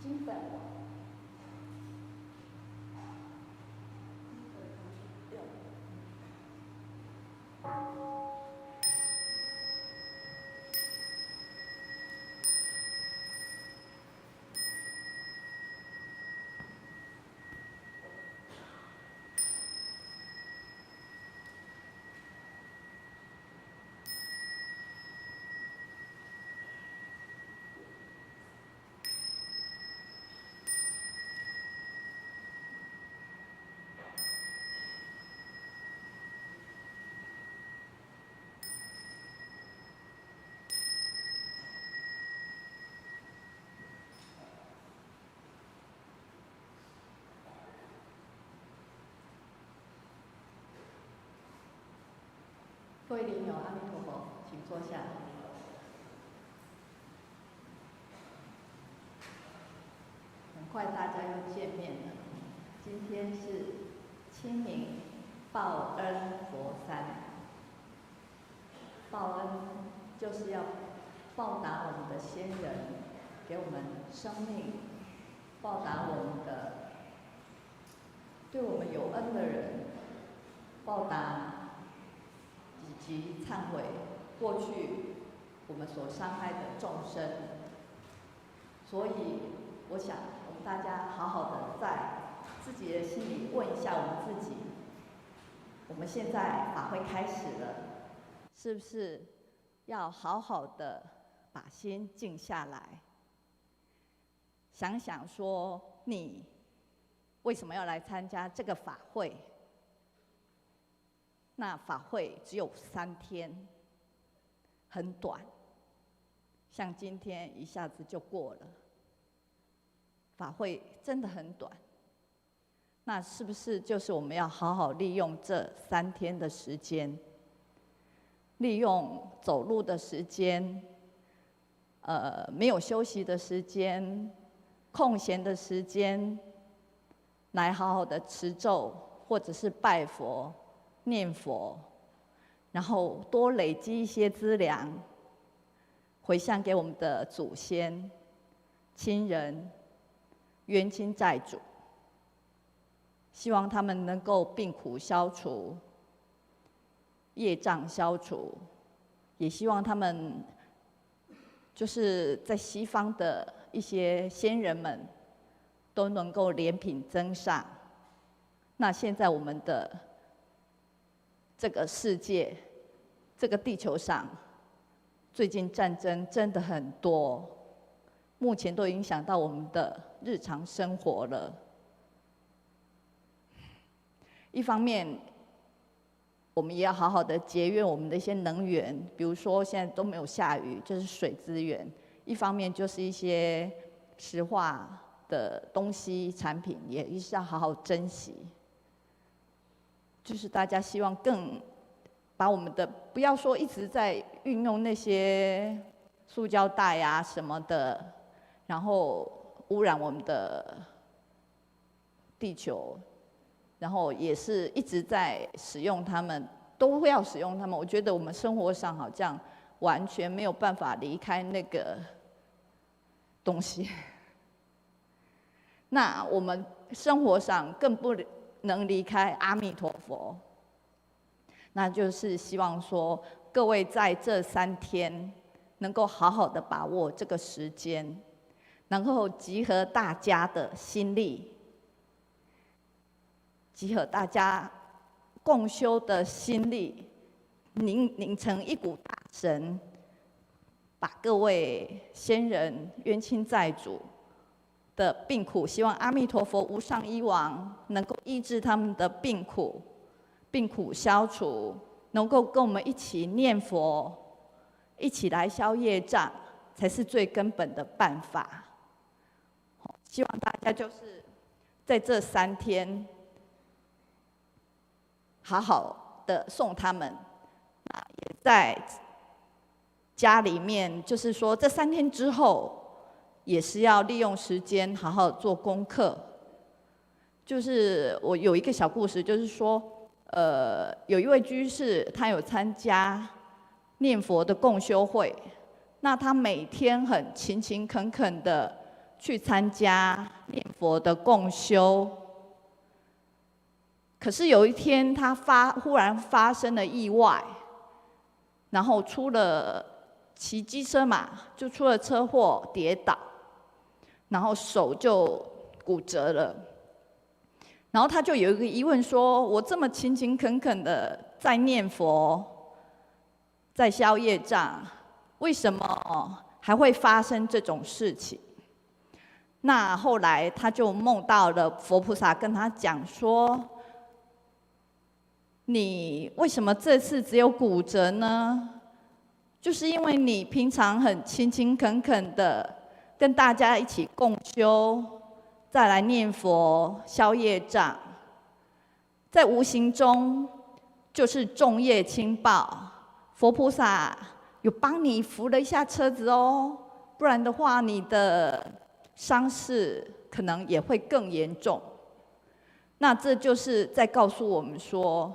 兴奋。各位灵友，阿弥陀佛，请坐下。很快大家又见面了。今天是清明报恩佛三。报恩就是要报答我们的先人，给我们生命，报答我们的对我们有恩的人，报答以及忏悔过去我们所伤害的众生。所以，我想我们大家好好的在自己的心里问一下我们自己：我们现在法会开始了，是不是要好好的把心静下来，想想说你为什么要来参加这个法会？那法会只有3天，很短，像今天一下子就过了。法会真的很短，那是不是就是我们要好好利用这3天的时间，利用走路的时间，没有休息的时间，空闲的时间，来好好的持咒，或者是拜佛、念佛，然后多累积一些资粮，回向给我们的祖先、亲人、冤亲债主，希望他们能够病苦消除，业障消除，也希望他们就是在西方的一些先人们都能够莲品增上。那现在我们的这个世界，这个地球上，最近战争真的很多，目前都影响到我们的日常生活了。一方面，我们也要好好的节约我们的一些能源，比如说现在都没有下雨，就是水资源；一方面就是一些石化的东西产品，也是要好好珍惜。就是大家希望更把我们的，不要说一直在运用那些塑胶袋啊什么的，然后污染我们的地球，然后也是一直在使用它们，都会要使用它们。我觉得我们生活上好像完全没有办法离开那个东西。那我们生活上更不能离开阿弥陀佛。那就是希望说，各位在这3天能够好好的把握这个时间，能够集合大家的心力，集合大家共修的心力，凝成一股大神，把各位先人、冤亲债主的病苦，希望阿弥陀佛无上医王能够医治他们的病苦，病苦消除，能够跟我们一起念佛，一起来消业障，才是最根本的办法。希望大家就是在这3天，好好的送他们，也在家里面，就是说这3天之后，也是要利用时间好好做功课。就是我有一个小故事，就是说，有一位居士，他有参加念佛的共修会，那他每天很勤勤恳恳的去参加念佛的共修。可是有一天，他忽然发生了意外，然后骑机车嘛，就出了车祸，跌倒，然后手就骨折了。然后他就有一个疑问说：我这么勤勤恳恳的在念佛，在消业障，为什么还会发生这种事情？那后来他就梦到了佛菩萨跟他讲说：你为什么这次只有骨折呢？就是因为你平常很勤勤恳恳的跟大家一起共修，再来念佛消业障，在无形中就是重业轻报。佛菩萨有帮你扶了一下车子哦，不然的话你的伤势可能也会更严重。那这就是在告诉我们说，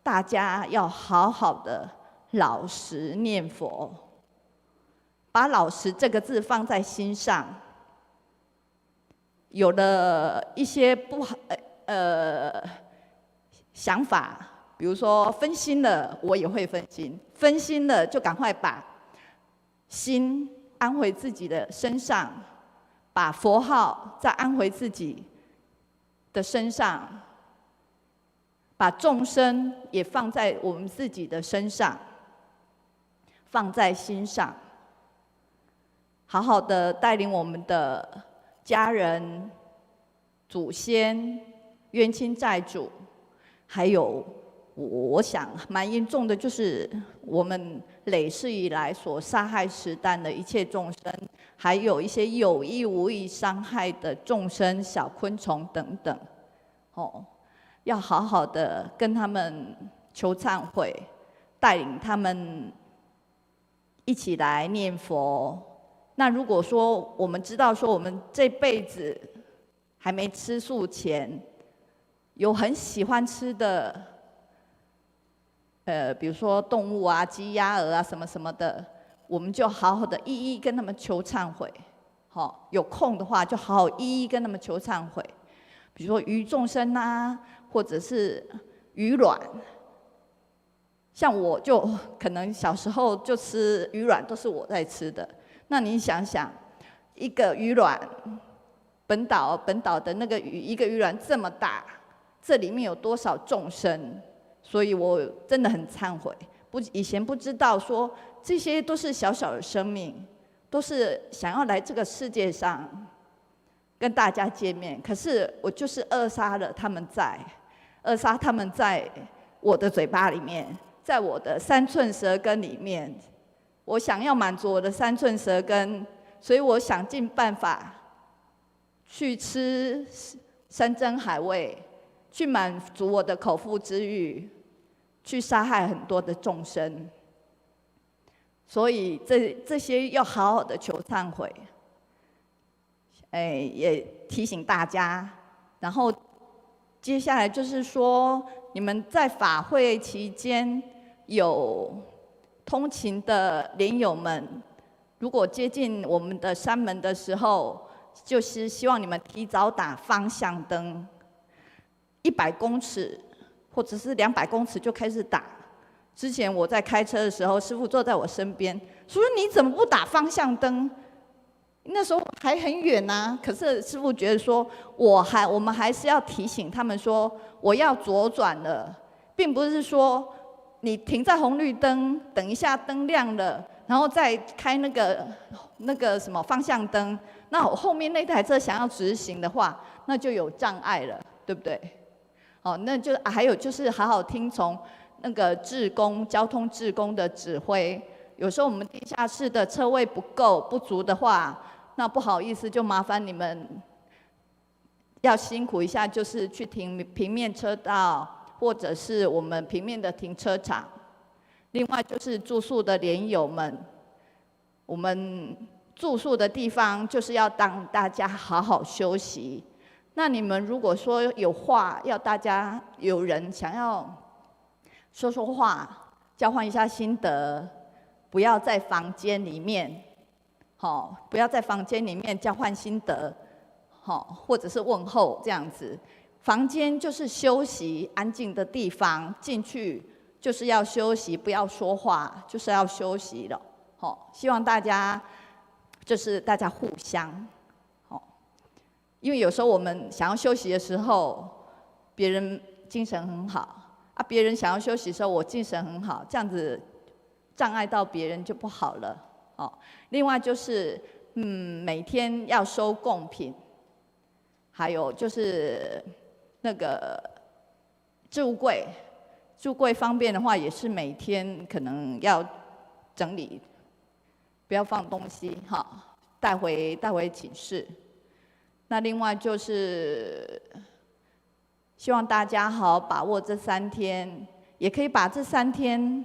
大家要好好的老实念佛，把老实这个字放在心上。有了一些不好想法，比如说分心了，我也会分心，分心了就赶快把心安回自己的身上，把佛号再安回自己的身上，把众生也放在我们自己的身上，放在心上，好好的带领我们的家人、祖先、冤亲债主，还有我想蛮严重的，就是我们累世以来所杀害实弹的一切众生，还有一些有意无意伤害的众生、小昆虫等等，要好好的跟他们求忏悔，带领他们一起来念佛。那如果说我们知道说我们这辈子还没吃素前，有很喜欢吃的，比如说动物啊、鸡、鸭、鹅啊什么什么的，我们就好好的一一跟他们求忏悔。有空的话就好好一一跟他们求忏悔。比如说鱼众生啊，或者是鱼卵，像我就可能小时候就吃鱼卵都是我在吃的。那你想想，一个鱼卵，本岛的那个鱼，一个鱼卵这么大，这里面有多少众生？所以我真的很忏悔，以前不知道说这些都是小小的生命，都是想要来这个世界上跟大家见面，可是我就是扼杀了他们在我的嘴巴里面，在我的3寸舌根里面。我想要满足我的3寸舌根，所以我想尽办法去吃山珍海味，去满足我的口腹之欲，去杀害很多的众生。所以这些要好好的求忏悔。也提醒大家，然后接下来就是说，你们在法会期间有通勤的莲友们，如果接近我们的山门的时候，就是希望你们提早打方向灯，100公尺或者是200公尺就开始打。之前我在开车的时候，师父坐在我身边，说你怎么不打方向灯？那时候还很远啊，可是师父觉得说，我们还是要提醒他们说，我要左转了，并不是说你停在红绿灯，等一下灯亮了，然后再开那个什么方向灯，那我后面那台车想要直行的话，那就有障碍了，对不对？那就还有就是好好听从那个交通志工的指挥。有时候我们地下室的车位不足的话，那不好意思，就麻烦你们要辛苦一下，就是去停平面车道，或者是我们平面的停车场。另外就是住宿的莲友们，我们住宿的地方就是要让大家好好休息。那你们如果说有话要大家有人想要说说话，交换一下心得，不要在房间里面，不要在房间里面交换心得，或者是问候这样子。房间就是休息安静的地方，进去就是要休息，不要说话，就是要休息了。希望大家就是大家互相，因为有时候我们想要休息的时候，别人精神很好啊，别人想要休息的时候，我精神很好，这样子障碍到别人就不好了。另外就是每天要收贡品，还有就是那个置物柜，置物柜方便的话，也是每天可能要整理，不要放东西带回寝室。那另外就是希望大家好好把握这3天，也可以把这3天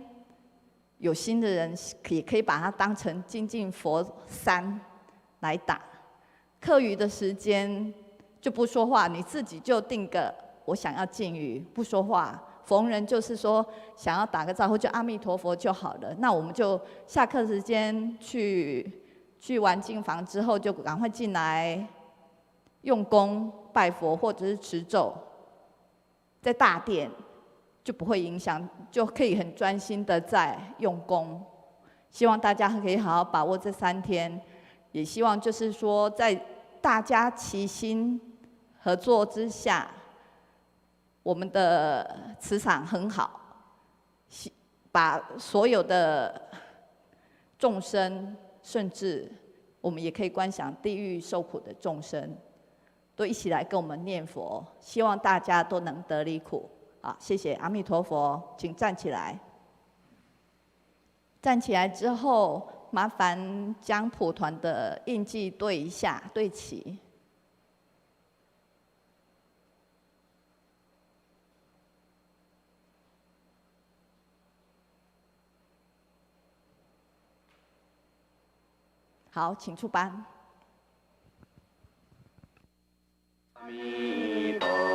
有心的人也可以把它当成精进佛3来打。课余的时间就不说话，你自己就定个我想要禁语，不说话。逢人就是说想要打个招呼，就阿弥陀佛就好了。那我们就下课时间去完净房之后，就赶快进来用功拜佛或者是持咒，在大殿就不会影响，就可以很专心的在用功。希望大家可以好好把握这3天，也希望就是说在大家齐心合作之下，我们的磁场很好，把所有的众生，甚至我们也可以观想地狱受苦的众生，都一起来跟我们念佛，希望大家都能得离苦。好，谢谢阿弥陀佛，请站起来。站起来之后，麻烦将蒲团的印记对一下，对齐。好，请出班。阿弥陀